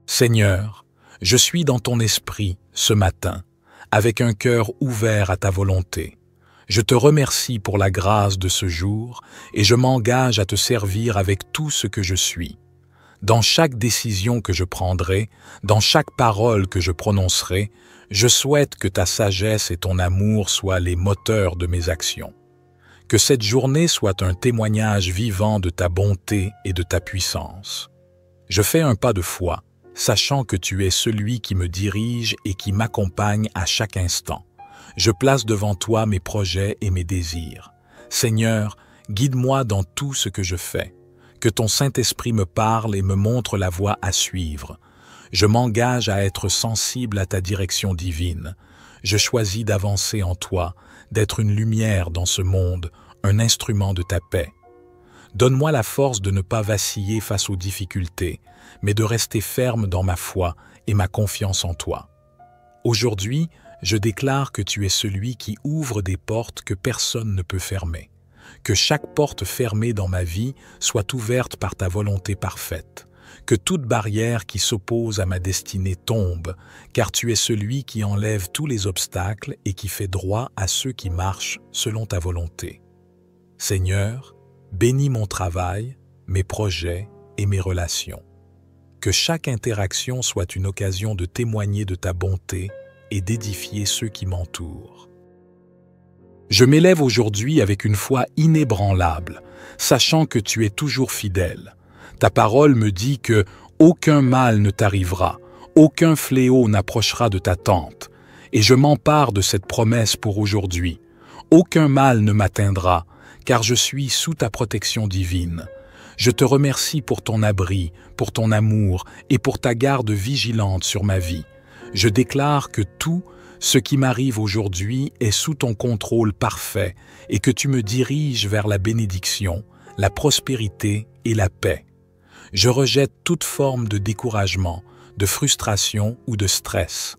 Speaker 1: Seigneur, je suis dans ton esprit ce matin, avec un cœur ouvert à ta volonté. Je te remercie pour la grâce de ce jour et je m'engage à te servir avec tout ce que je suis. Dans chaque décision que je prendrai, dans chaque parole que je prononcerai, je souhaite que ta sagesse et ton amour soient les moteurs de mes actions. Que cette journée soit un témoignage vivant de ta bonté et de ta puissance. Je fais un pas de foi, sachant que tu es celui qui me dirige et qui m'accompagne à chaque instant. Je place devant toi mes projets et mes désirs. Seigneur, guide-moi dans tout ce que je fais. Que ton Saint-Esprit me parle et me montre la voie à suivre. Je m'engage à être sensible à ta direction divine. Je choisis d'avancer en toi, d'être une lumière dans ce monde, un instrument de ta paix. Donne-moi la force de ne pas vaciller face aux difficultés, mais de rester ferme dans ma foi et ma confiance en toi. Aujourd'hui, je déclare que tu es celui qui ouvre des portes que personne ne peut fermer. Que chaque porte fermée dans ma vie soit ouverte par ta volonté parfaite. Que toute barrière qui s'oppose à ma destinée tombe, car tu es celui qui enlève tous les obstacles et qui fait droit à ceux qui marchent selon ta volonté. Seigneur, bénis mon travail, mes projets et mes relations. Que chaque interaction soit une occasion de témoigner de ta bonté et d'édifier ceux qui m'entourent. Je m'élève aujourd'hui avec une foi inébranlable, sachant que tu es toujours fidèle. Ta parole me dit que aucun mal ne t'arrivera, aucun fléau n'approchera de ta tente, et je m'empare de cette promesse pour aujourd'hui. Aucun mal ne m'atteindra, car je suis sous ta protection divine. Je te remercie pour ton abri, pour ton amour et pour ta garde vigilante sur ma vie. Je déclare que tout ce qui m'arrive aujourd'hui est sous ton contrôle parfait et que tu me diriges vers la bénédiction, la prospérité et la paix. Je rejette toute forme de découragement, de frustration ou de stress.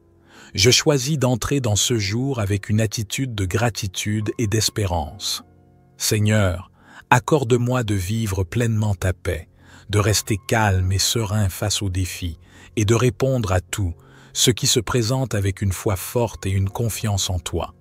Speaker 1: Je choisis d'entrer dans ce jour avec une attitude de gratitude et d'espérance. Seigneur, accorde-moi de vivre pleinement ta paix, de rester calme et serein face aux défis et de répondre à tout, ce qui se présente avec une foi forte et une confiance en toi.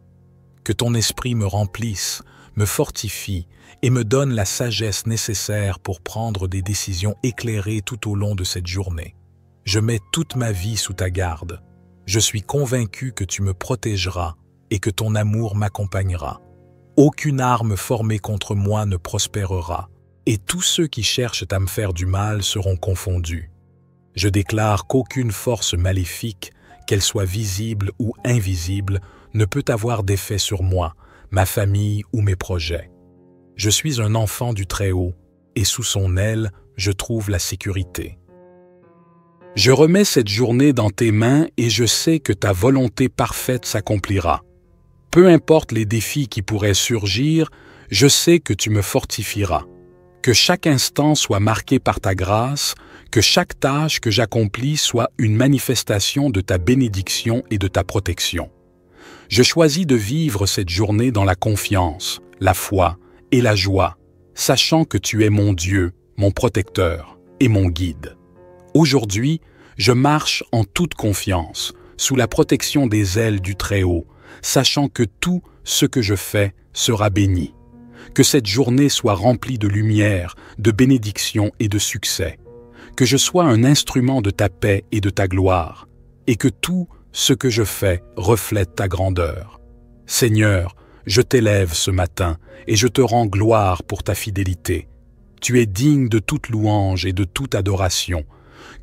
Speaker 1: Que ton esprit me remplisse, me fortifie et me donne la sagesse nécessaire pour prendre des décisions éclairées tout au long de cette journée. Je mets toute ma vie sous ta garde. Je suis convaincu que tu me protégeras et que ton amour m'accompagnera. Aucune arme formée contre moi ne prospérera. et tous ceux qui cherchent à me faire du mal seront confondus. Je déclare qu'aucune force maléfique, qu'elle soit visible ou invisible, ne peut avoir d'effet sur moi, ma famille ou mes projets. Je suis un enfant du Très-Haut, et sous son aile, je trouve la sécurité. Je remets cette journée dans tes mains et je sais que ta volonté parfaite s'accomplira. Peu importe les défis qui pourraient surgir, je sais que tu me fortifieras. Que chaque instant soit marqué par ta grâce, que chaque tâche que j'accomplis soit une manifestation de ta bénédiction et de ta protection. Je choisis de vivre cette journée dans la confiance, la foi et la joie, sachant que tu es mon Dieu, mon protecteur et mon guide. Aujourd'hui, je marche en toute confiance, sous la protection des ailes du Très-Haut, sachant que tout ce que je fais sera béni. Que cette journée soit remplie de lumière, de bénédiction et de succès. Que je sois un instrument de ta paix et de ta gloire, et que tout ce que je fais reflète ta grandeur. Seigneur, je t'élève ce matin et je te rends gloire pour ta fidélité. Tu es digne de toute louange et de toute adoration.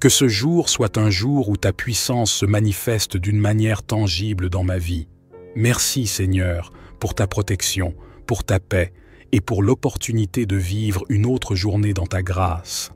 Speaker 1: Que ce jour soit un jour où ta puissance se manifeste d'une manière tangible dans ma vie. Merci Seigneur pour ta protection, pour ta paix et pour l'opportunité de vivre une autre journée dans ta grâce.